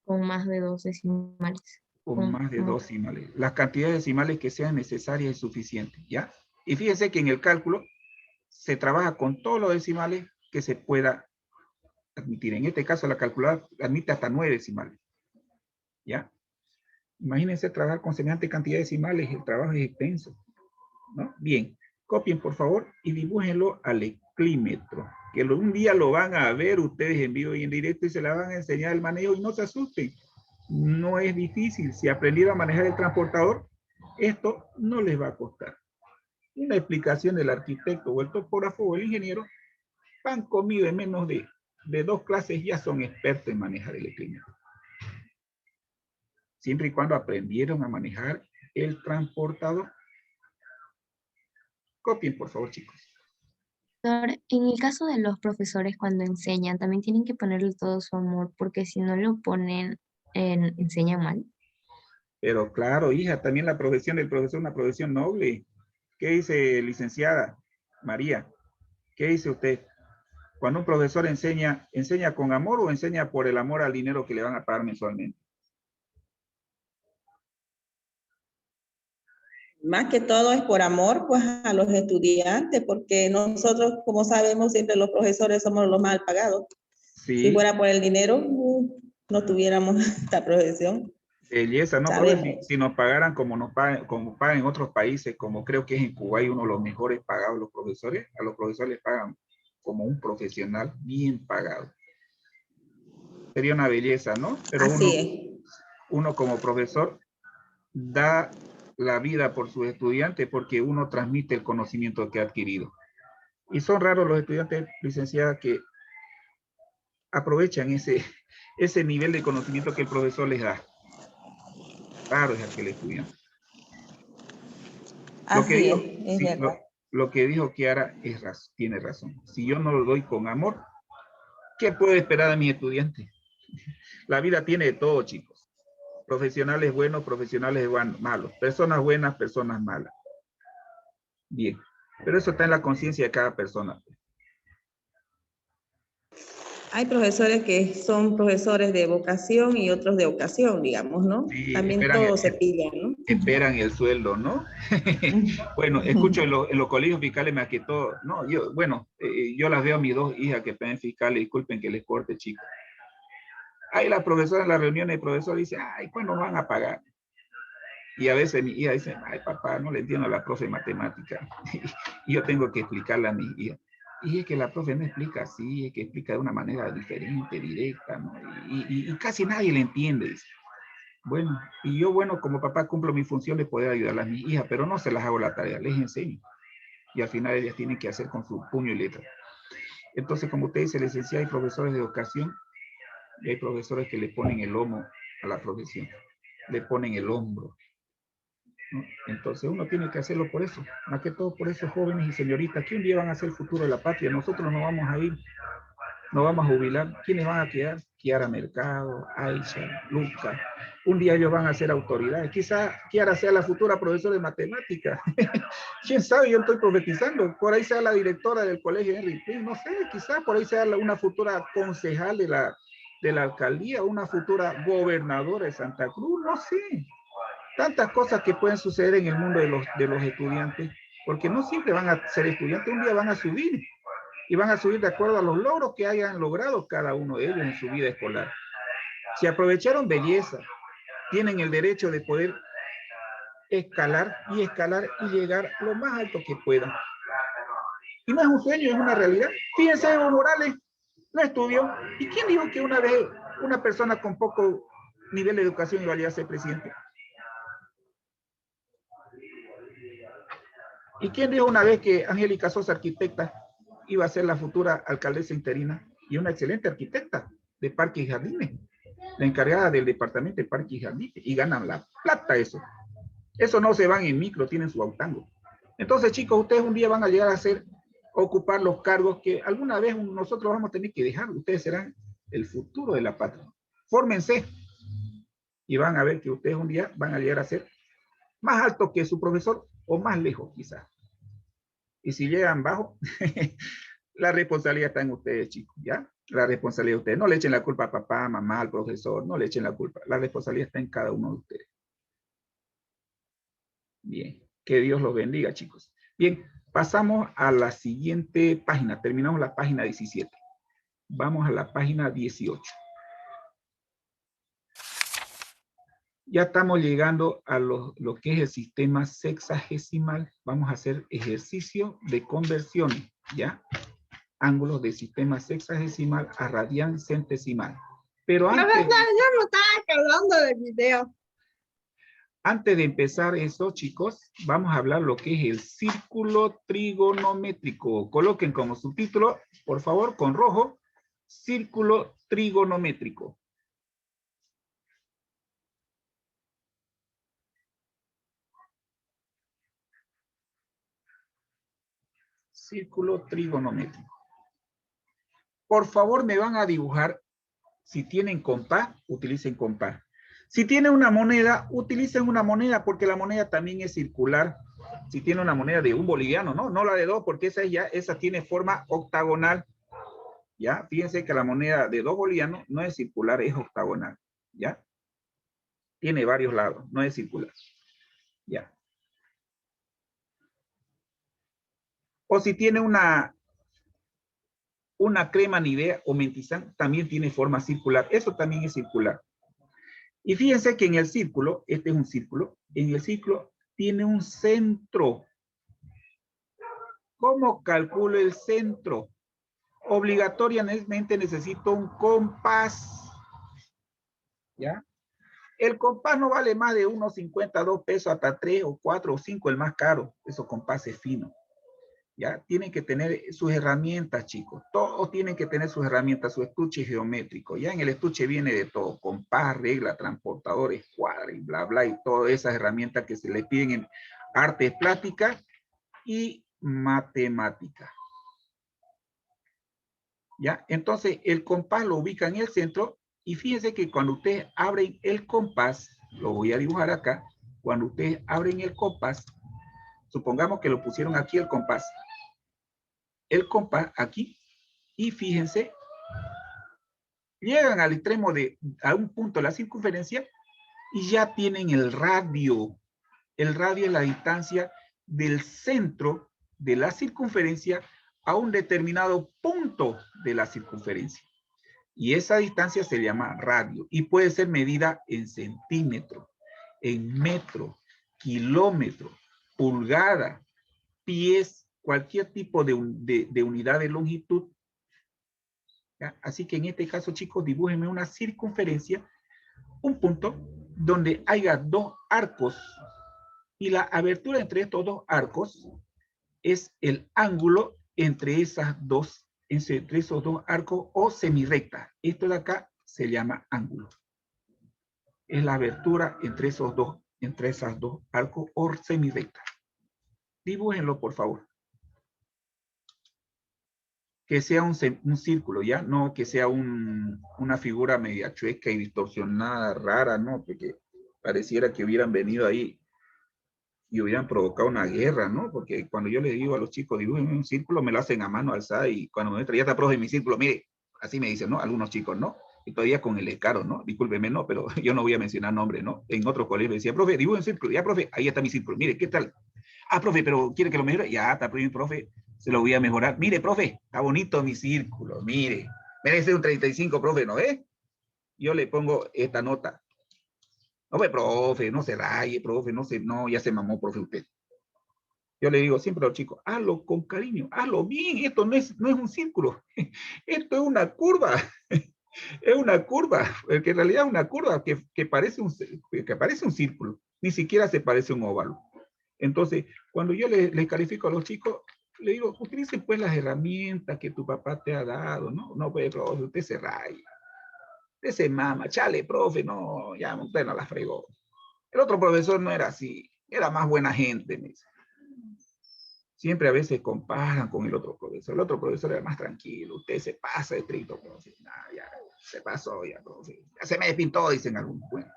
Con más de 2 decimales. Con más de 2 decimales. Las cantidades decimales que sean necesarias y suficientes, ¿ya? Y fíjense que en el cálculo se trabaja con todos los decimales que se pueda admitir. En este caso, la calculadora admite hasta 9 decimales, ¿ya? Imagínense trabajar con semejante cantidad de decimales, el trabajo es extenso, ¿no? Bien, copien por favor y dibújenlo al eclímetro, que un día lo van a ver ustedes en vivo y en directo y se la van a enseñar el manejo y no se asusten. No es difícil. Si aprendieron a manejar el transportador, esto no les va a costar. Una explicación del arquitecto o el topógrafo o el ingeniero pan comido en menos de 2 clases ya son expertos en manejar el eclímetro. Siempre y cuando aprendieron a manejar el transportador. Copien, por favor, chicos. Doctor, en el caso de los profesores cuando enseñan, también tienen que ponerle todo su amor, porque si no lo ponen, enseñan mal. Pero claro, hija, también la profesión del profesor es una profesión noble. ¿Qué dice, licenciada María? ¿Qué dice usted? Cuando un profesor enseña con amor o enseña por el amor al dinero que le van a pagar mensualmente? Más que todo es por amor, pues, a los estudiantes, porque nosotros, como sabemos, siempre los profesores somos los mal pagados. Sí. Si fuera por el dinero, no tuviéramos esta profesión. Belleza, ¿no? Si nos pagaran como pagan en otros países, como creo que es en Kuwait uno de los mejores pagados los profesores, a los profesores les pagan como un profesional bien pagado. Sería una belleza, ¿no? Pero así es. uno como profesor da la vida por sus estudiantes porque uno transmite el conocimiento que ha adquirido. Y son raros los estudiantes, licenciada, que aprovechan ese nivel de conocimiento que el profesor les da. Raro es aquel estudiante. Lo que dijo Kiara tiene razón. Si yo no lo doy con amor, ¿qué puedo esperar de mis estudiantes? La vida tiene de todo, chicos. Profesionales buenos, profesionales malos. Personas buenas, personas malas. Bien. Pero eso está en la conciencia de cada persona. Hay profesores que son profesores de vocación y otros de ocasión, digamos, ¿no? Sí, también todos se pillan, ¿no? Esperan el sueldo, ¿no? Bueno, escucho en los colegios fiscales más que todo, no, yo las veo a mis dos hijas que están en fiscales, disculpen que les corte, chicos. Ahí la profesora en la reunión, el profesor dice, ay, ¿cuándo nos van a pagar? Y a veces mi hija dice, ay, papá, no le entiendo a la profe de matemática. Y yo tengo que explicarle a mi hija. Y es que la profe no explica así, es que explica de una manera diferente, directa, ¿no? Y casi nadie le entiende, dice. Bueno, y yo, como papá cumplo mi función de poder ayudar a mis hijas, pero no se las hago la tarea, les enseño. Y al final ellas tienen que hacer con su puño y letra. Entonces, como usted dice, licenciada, hay profesores de ocasión y hay profesores que le ponen el lomo a la profesión, le ponen el hombro, ¿no? Entonces uno tiene que hacerlo por eso, más que todo por esos jóvenes y señoritas que un día van a ser el futuro de la patria. Nosotros nos vamos a ir, nos vamos a jubilar. ¿Quiénes van a quedar? Kiara Mercado, Aisha, Luca. Un día ellos van a ser autoridades. Quizá Kiara sea la futura profesora de matemáticas. ¿Quién sabe? Yo estoy profetizando. Por ahí sea la directora del colegio Henry Prim. No sé, quizá por ahí sea una futura concejal de la alcaldía, una futura gobernadora de Santa Cruz. No sé. Tantas cosas que pueden suceder en el mundo de los estudiantes, porque no siempre van a ser estudiantes, un día van a subir, y van a subir de acuerdo a los logros que hayan logrado cada uno de ellos en su vida escolar. Si aprovecharon belleza, tienen el derecho de poder escalar y llegar lo más alto que puedan. Y no es un sueño, es una realidad. Fíjense, Evo Morales no estudió. ¿Y quién dijo que una vez una persona con poco nivel de educación iba a llegar a ser presidente? ¿Y quién dijo una vez que Angélica Sosa, arquitecta, iba a ser la futura alcaldesa interina? Y una excelente arquitecta de Parques y Jardines, la encargada del departamento de Parques y Jardines, y ganan la plata eso. Eso no se van en micro, tienen su autango. Entonces, chicos, ustedes un día van a llegar a ocupar los cargos que alguna vez nosotros vamos a tener que dejar. Ustedes serán el futuro de la patria. Fórmense y van a ver que ustedes un día van a llegar a ser más altos que su profesor o más lejos quizás. Y si llegan bajo, la responsabilidad está en ustedes, chicos, ¿ya? La responsabilidad de ustedes. No le echen la culpa a papá, mamá, al profesor, no le echen la culpa. La responsabilidad está en cada uno de ustedes. Bien, que Dios los bendiga, chicos. Bien, pasamos a la siguiente página. Terminamos la página 17. Vamos a la página 18. Ya estamos llegando a lo que es el sistema sexagesimal. Vamos a hacer ejercicio de conversiones, ¿ya? Ángulos de sistema sexagesimal a radian centesimal. Pero antes... La verdad, yo no estaba acabando del video. Antes de empezar eso, chicos, vamos a hablar lo que es el círculo trigonométrico. Coloquen como subtítulo, por favor, con rojo, círculo trigonométrico. Círculo trigonométrico. Por favor, me van a dibujar. Si tienen compás, utilicen compás. Si tienen una moneda, utilicen una moneda porque la moneda también es circular. Si tiene una moneda de 1 boliviano, no la de 2, porque esa tiene forma octagonal. ¿Ya? Fíjense que la moneda de 2 bolivianos no es circular, es octagonal. ¿Ya? Tiene varios lados, no es circular. ¿Ya? O si tiene una crema Nivea o Mentizán, también tiene forma circular. Eso también es circular. Y fíjense que en el círculo, este es un círculo, en el círculo tiene un centro. ¿Cómo calculo el centro? Obligatoriamente necesito un compás. ¿Ya? El compás no vale más de unos 52 pesos hasta 3 o 4 o 5, el más caro. Esos compases finos. Ya tienen que tener sus herramientas, chicos. Todos tienen que tener sus herramientas, su estuche geométrico. Ya en el estuche viene de todo. Compás, regla, transportador, escuadra y bla, bla. Y todas esas herramientas que se le piden en artes plásticas y matemáticas. ¿Ya? Entonces, el compás lo ubica en el centro y fíjense que cuando ustedes abren el compás, lo voy a dibujar acá, cuando ustedes abren el compás, supongamos que lo pusieron aquí el compás aquí, y fíjense, llegan al extremo a un punto de la circunferencia y ya tienen el radio. El radio es la distancia del centro de la circunferencia a un determinado punto de la circunferencia. Y esa distancia se llama radio y puede ser medida en centímetro, en metro, kilómetro, pulgada, pies, cualquier tipo de unidad de longitud. ¿Ya? Así que en este caso, chicos, dibújenme una circunferencia, un punto donde haya dos arcos y la abertura entre estos dos arcos es el ángulo entre esos dos arcos o semirrecta. Esto de acá se llama ángulo. Es la abertura entre esas dos arcos o semirrecta. Dibújenlo, por favor. Que sea un círculo, ¿ya? No que sea una figura media chueca y distorsionada, rara, ¿no? Porque pareciera que hubieran venido ahí y hubieran provocado una guerra, ¿no? Porque cuando yo les digo a los chicos, dibujen un círculo, me lo hacen a mano alzada y cuando me traía esta profe en mi círculo, mire, así me dicen, ¿no? Algunos chicos, ¿no? Y todavía con el descaro, ¿no? Discúlpeme, no, pero yo no voy a mencionar nombres, ¿no? En otros colegios me decía, profe, dibuje un círculo. Ya, profe, ahí está mi círculo. Mire, ¿qué tal? Ah, profe, pero ¿quiere que lo mejore? Ya, está, profe, se lo voy a mejorar. Mire, profe, está bonito mi círculo, mire. Merece un 35, profe, ¿no ve? Yo le pongo esta nota. No, profe, no se raye, profe, no, ya se mamó, profe, usted. Yo le digo siempre a los chicos, hazlo con cariño, hazlo bien, esto no es un círculo, esto es una curva, es una curva, porque en realidad es una curva que parece un círculo, ni siquiera se parece a un óvalo. Entonces, cuando yo les califico a los chicos, le digo, utilicen pues las herramientas que tu papá te ha dado, ¿no? No, pues, profe, usted se raya, usted se mama, chale, profe, no, ya usted no la fregó. El otro profesor no era así, era más buena gente, me dice. Siempre a veces comparan con el otro profesor. El otro profesor era más tranquilo. Usted se pasa de estricto, profe. Nah, ya se pasó, ya, profe. Ya se me despintó, dicen algunos. Bueno.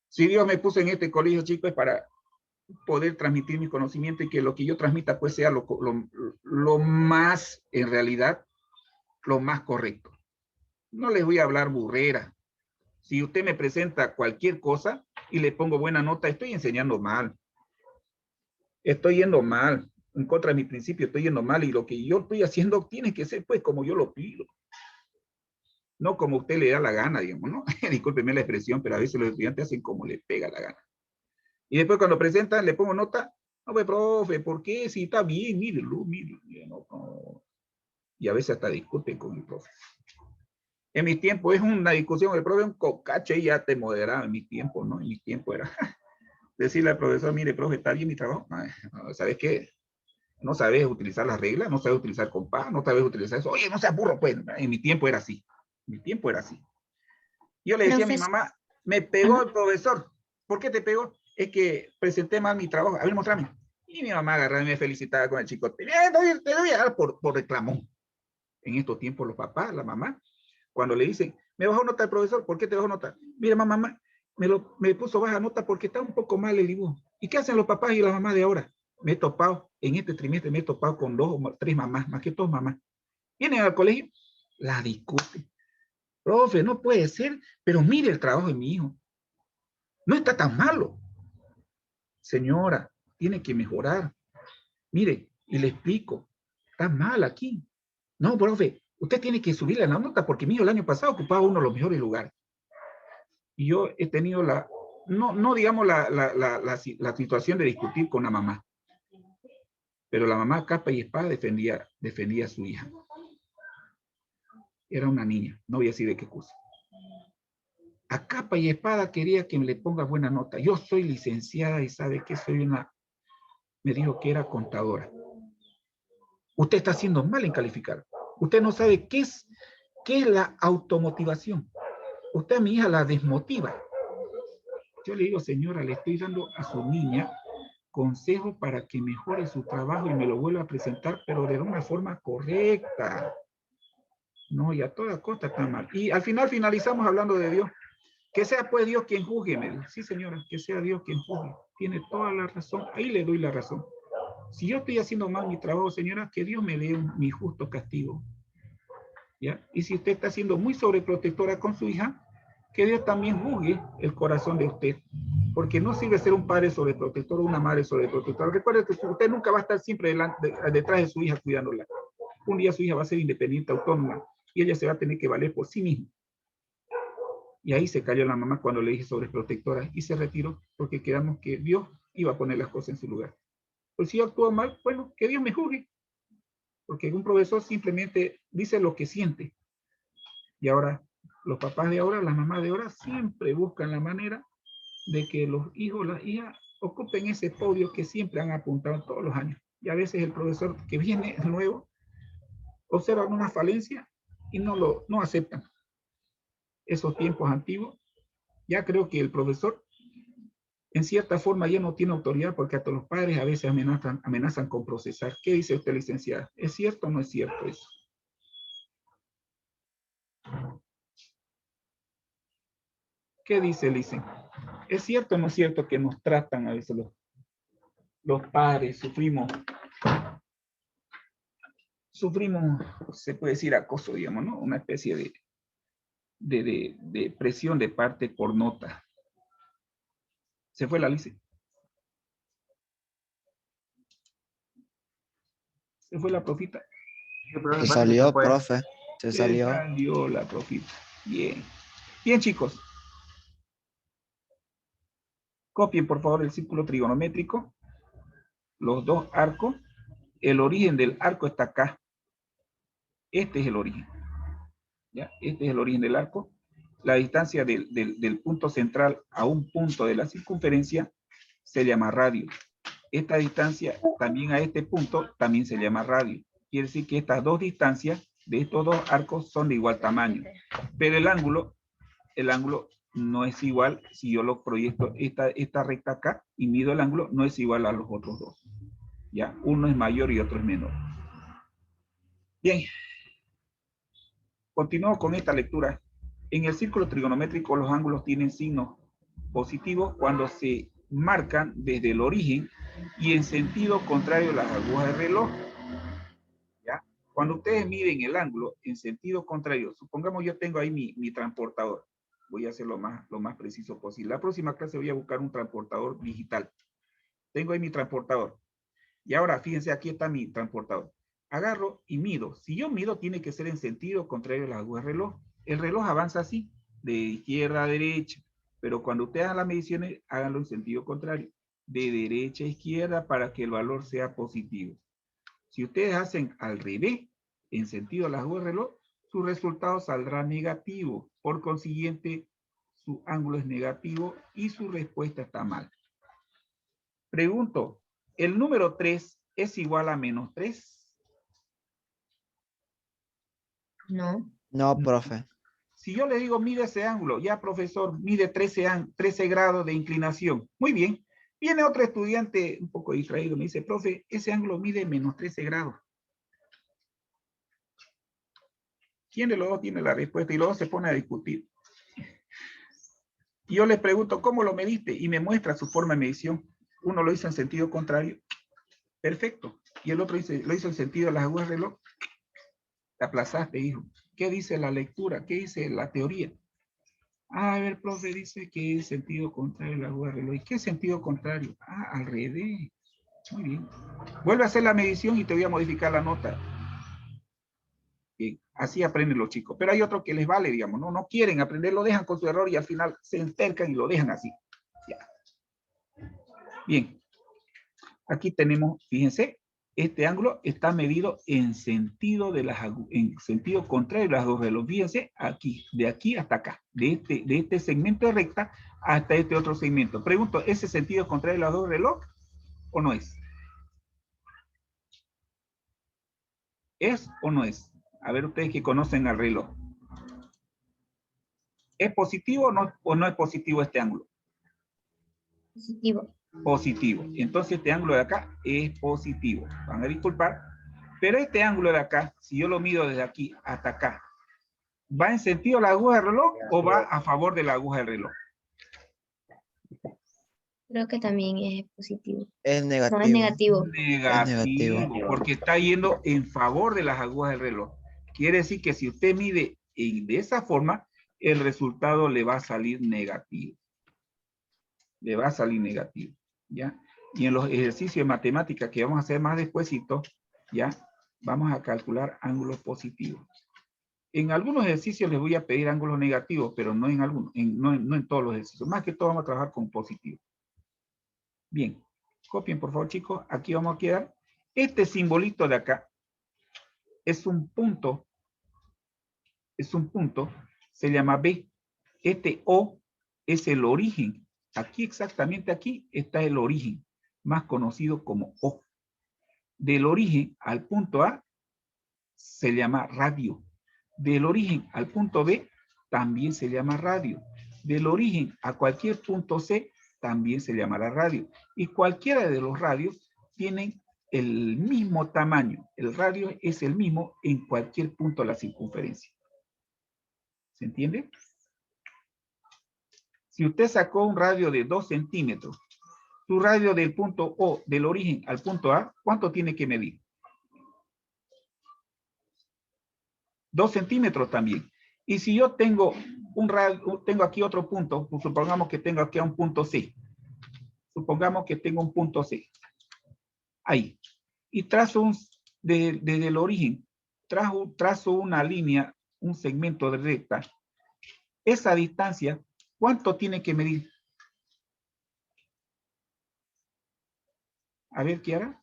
Si Dios me puso en este colegio, chicos, es para poder transmitir mi conocimiento y que lo que yo transmita, pues, sea lo más, en realidad, lo más correcto. No les voy a hablar burrera. Si usted me presenta cualquier cosa y le pongo buena nota, estoy enseñando mal. Estoy yendo mal, en contra de mi principio, estoy yendo mal y lo que yo estoy haciendo tiene que ser pues como yo lo pido. No como usted le da la gana, digamos, ¿no? Discúlpeme la expresión, pero a veces los estudiantes hacen como les pega la gana. Y después cuando presentan, le pongo nota, no, pues, profe, ¿por qué? Si está bien, mírelo, no. Y a veces hasta discuten con el profe. En mi tiempo es una discusión, el profe un cocache y ya te moderaba en mi tiempo, ¿no? En mi tiempo era... decirle al profesor, mire, profe, ¿está bien mi trabajo? No, ¿sabes qué? No sabes utilizar las reglas, no sabes utilizar compás, no sabes utilizar eso. Oye, no seas burro, pues. En mi tiempo era así. En mi tiempo era así. Yo le decía a mi mamá, me pegó el profesor. ¿Por qué te pegó? Es que presenté mal mi trabajo. A ver, mostrame. Y mi mamá agarraba y me felicitaba con el chico. Te voy a dar por reclamón. En estos tiempos los papás, la mamá, cuando le dicen, me bajó nota el profesor, ¿por qué te bajó nota? Mira, mamá, me puso baja nota porque está un poco mal el dibujo. ¿Y qué hacen los papás y las mamás de ahora? Me he topado, en este trimestre me he topado con 2 o 3 mamás, más que 2 mamás. Vienen al colegio, la discuten. Profe, no puede ser, pero mire el trabajo de mi hijo. No está tan malo. Señora, tiene que mejorar. Mire, y le explico, está mal aquí. No, profe, usted tiene que subirle la nota porque mi hijo el año pasado ocupaba uno de los mejores lugares. Y yo he tenido no digamos la situación de discutir con la mamá, pero la mamá capa y espada defendía a su hija. Era una niña, no voy a decir de qué cosa. A capa y espada quería que me le ponga buena nota. Yo soy licenciada y sabe que soy una... Me dijo que era contadora. Usted está haciendo mal en calificar. Usted no sabe qué es la automotivación. Usted a mi hija la desmotiva. Yo le digo, señora, le estoy dando a su niña consejo para que mejore su trabajo y me lo vuelva a presentar, pero de una forma correcta. No, y a toda costa está mal. Y al final finalizamos hablando de Dios. Que sea pues Dios quien juzgue, me dijo. Sí, señora, que sea Dios quien juzgue. Tiene toda la razón. Ahí le doy la razón. Si yo estoy haciendo mal mi trabajo, señora, que Dios me dé mi justo castigo. ¿Ya? Y si usted está siendo muy sobreprotectora con su hija, que Dios también juzgue el corazón de usted. Porque no sirve ser un padre sobreprotector o una madre sobreprotectora. Recuerde que usted nunca va a estar siempre detrás de su hija cuidándola. Un día su hija va a ser independiente, autónoma, y ella se va a tener que valer por sí misma. Y ahí se cayó la mamá cuando le dije sobreprotectora y se retiró porque quedamos que Dios iba a poner las cosas en su lugar. Pues si yo actúo mal, bueno, que Dios me juzgue. Porque un profesor simplemente dice lo que siente. Y ahora, los papás de ahora, las mamás de ahora, siempre buscan la manera de que los hijos, las hijas, ocupen ese podio que siempre han apuntado todos los años. Y a veces el profesor que viene nuevo observa una falencia y no aceptan. Esos tiempos antiguos, ya creo que el profesor en cierta forma ya no tiene autoridad porque hasta los padres a veces amenazan con procesar. ¿Qué dice usted, licenciada? ¿Es cierto o no es cierto eso? ¿Qué dice, Licen? ¿Es cierto o no es cierto que nos tratan a veces los padres, sufrimos, se puede decir acoso, digamos, ¿no? Una especie de presión de parte por nota. ¿Se fue la Licen? ¿Se fue la profita? Se salió, profe. Se salió. Se salió la profita. Bien. Bien, chicos. Copien, por favor, el círculo trigonométrico. Los dos arcos. El origen del arco está acá. Este es el origen. ¿Ya? Este es el origen del arco. La distancia del punto central a un punto de la circunferencia se llama radio. Esta distancia también a este punto también se llama radio. Quiere decir que estas dos distancias de estos dos arcos son de igual tamaño. Pero el ángulo no es igual si yo lo proyecto esta recta acá y mido el ángulo, no es igual a los otros dos. ¿Ya? Uno es mayor y otro es menor. Bien. Continúo con esta lectura. En el círculo trigonométrico los ángulos tienen signos positivos cuando se marcan desde el origen y en sentido contrario a las agujas del reloj. ¿Ya? Cuando ustedes miden el ángulo en sentido contrario, supongamos yo tengo ahí mi transportador. Voy a hacer lo más preciso posible. La próxima clase voy a buscar un transportador digital. Tengo ahí mi transportador. Y ahora, fíjense, aquí está mi transportador. Agarro y mido. Si yo mido, tiene que ser en sentido contrario a las agujas del reloj. El reloj avanza así, de izquierda a derecha. Pero cuando ustedes hagan las mediciones, háganlo en sentido contrario. De derecha a izquierda para que el valor sea positivo. Si ustedes hacen al revés, en sentido a las agujas del reloj, su resultado saldrá negativo. Por consiguiente, su ángulo es negativo y su respuesta está mal. Pregunto, ¿el número 3 es igual a menos 3? No. No, profe. Si yo le digo, mide ese ángulo, ya profesor, mide 13 grados de inclinación. Muy bien. Viene otro estudiante un poco distraído, me dice, profe, ese ángulo mide menos 13 grados. ¿Quién de los dos tiene la respuesta? Y los dos se pone a discutir. Y yo les pregunto, ¿cómo lo mediste? Y me muestra su forma de medición. Uno lo hizo en sentido contrario. Perfecto. Y el otro lo hizo en sentido de las agujas del reloj. Te aplazaste, hijo. ¿Qué dice la lectura? ¿Qué dice la teoría? A ver, profe, dice que es sentido contrario a las agujas del reloj. ¿Y qué sentido contrario? Al revés. Muy bien. Vuelve a hacer la medición y te voy a modificar la nota. Bien. Así aprenden los chicos. Pero hay otros que les vale, digamos, no quieren aprender, lo dejan con su error y al final se entercan y lo dejan así. Ya. Bien. Aquí tenemos, fíjense, este ángulo está medido en sentido, en sentido contrario de las dos relojes. Fíjense, aquí, de aquí hasta acá, de este segmento de recta hasta este otro segmento. Pregunto, ¿ese sentido contrario de las dos relojes o no es? ¿Es o no es? A ver, ustedes que conocen al reloj. ¿Es positivo o no es positivo este ángulo? Positivo. Positivo. Entonces este ángulo de acá es positivo. Van a disculpar. Pero este ángulo de acá, si yo lo mido desde aquí hasta acá, ¿va en sentido de la aguja del reloj o va a favor de la aguja del reloj? Creo que también es positivo. Es negativo. No, es negativo. Negativo, porque está yendo en favor de las agujas del reloj. Quiere decir que si usted mide de esa forma, el resultado le va a salir negativo. Le va a salir negativo, ¿ya? Y en los ejercicios de matemática que vamos a hacer más despuesito, ¿ya? Vamos a calcular ángulos positivos. En algunos ejercicios les voy a pedir ángulos negativos, pero no en algunos, no en todos los ejercicios. Más que todo vamos a trabajar con positivos. Bien, copien por favor chicos, aquí vamos a quedar. Este simbolito de acá es un punto, se llama B. Este O es el origen. Aquí exactamente aquí está el origen, más conocido como O. Del origen al punto A se llama radio. Del origen al punto B también se llama radio. Del origen a cualquier punto C también se llamará radio. Y cualquiera de los radios tienen el mismo tamaño. El radio es el mismo en cualquier punto de la circunferencia. ¿Se entiende? Si usted sacó un radio de 2 centímetros, su radio del punto O, del origen al punto A, ¿cuánto tiene que medir? 2 centímetros también. Y si yo tengo un radio, tengo aquí otro punto, pues supongamos que tengo aquí un punto C. Supongamos que tengo un punto C. Ahí. Y trazo desde el origen, trazo una línea, un segmento de recta. Esa distancia, ¿cuánto tiene que medir? A ver, Kiara.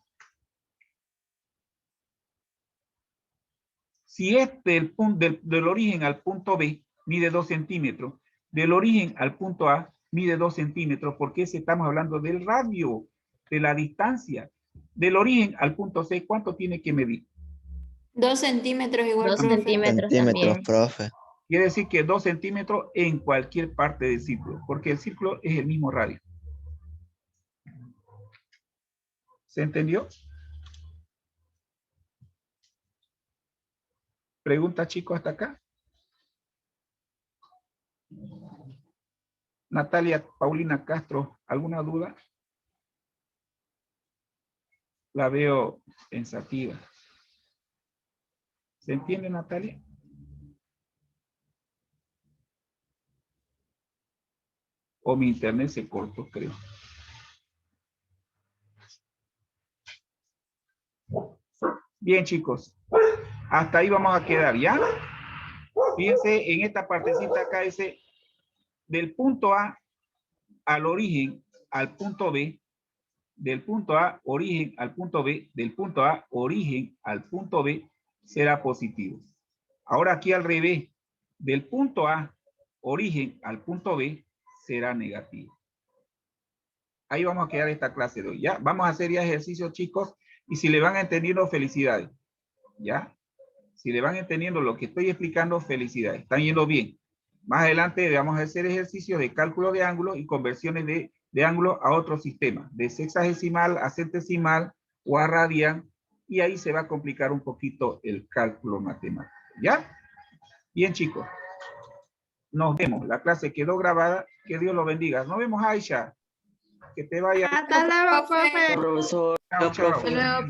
Si del origen al punto B mide 2 centímetros, del origen al punto A mide 2 centímetros, porque estamos hablando del radio, de la distancia. Del origen al punto C, ¿cuánto tiene que medir? 2 centímetros igual, 2 profe. centímetros Centímetros, también. profe. Quiere decir que 2 centímetros en cualquier parte del círculo, porque el círculo es el mismo radio. ¿Se entendió? ¿Pregunta, chicos, hasta acá? Natalia Paulina Castro, ¿alguna duda? La veo pensativa. ¿Se entiende, Natalia? O mi internet se cortó, creo. Bien, chicos. Hasta ahí vamos a quedar, ¿ya? Fíjense en esta partecita acá, dice, del punto A al origen al punto B, del punto A, origen al punto B, del punto A, origen al punto B, será positivo. Ahora aquí al revés, del punto A, origen al punto B, será negativo. Ahí vamos a quedar esta clase de hoy, ¿ya? Vamos a hacer ya ejercicios, chicos, y si le van entendiendo, felicidades, ¿ya? Si le van entendiendo lo que estoy explicando, felicidades. Están yendo bien. Más adelante vamos a hacer ejercicios de cálculo de ángulos y conversiones de ángulos a otro sistema, de sexagesimal a centesimal o a radian, y ahí se va a complicar un poquito el cálculo matemático. ¿Ya? Bien, chicos. Nos vemos. La clase quedó grabada. Que Dios lo bendiga. Nos vemos, Aisha. Que te vaya. Hasta luego, profe. Profesor. Chao, chao. Hasta luego, profe.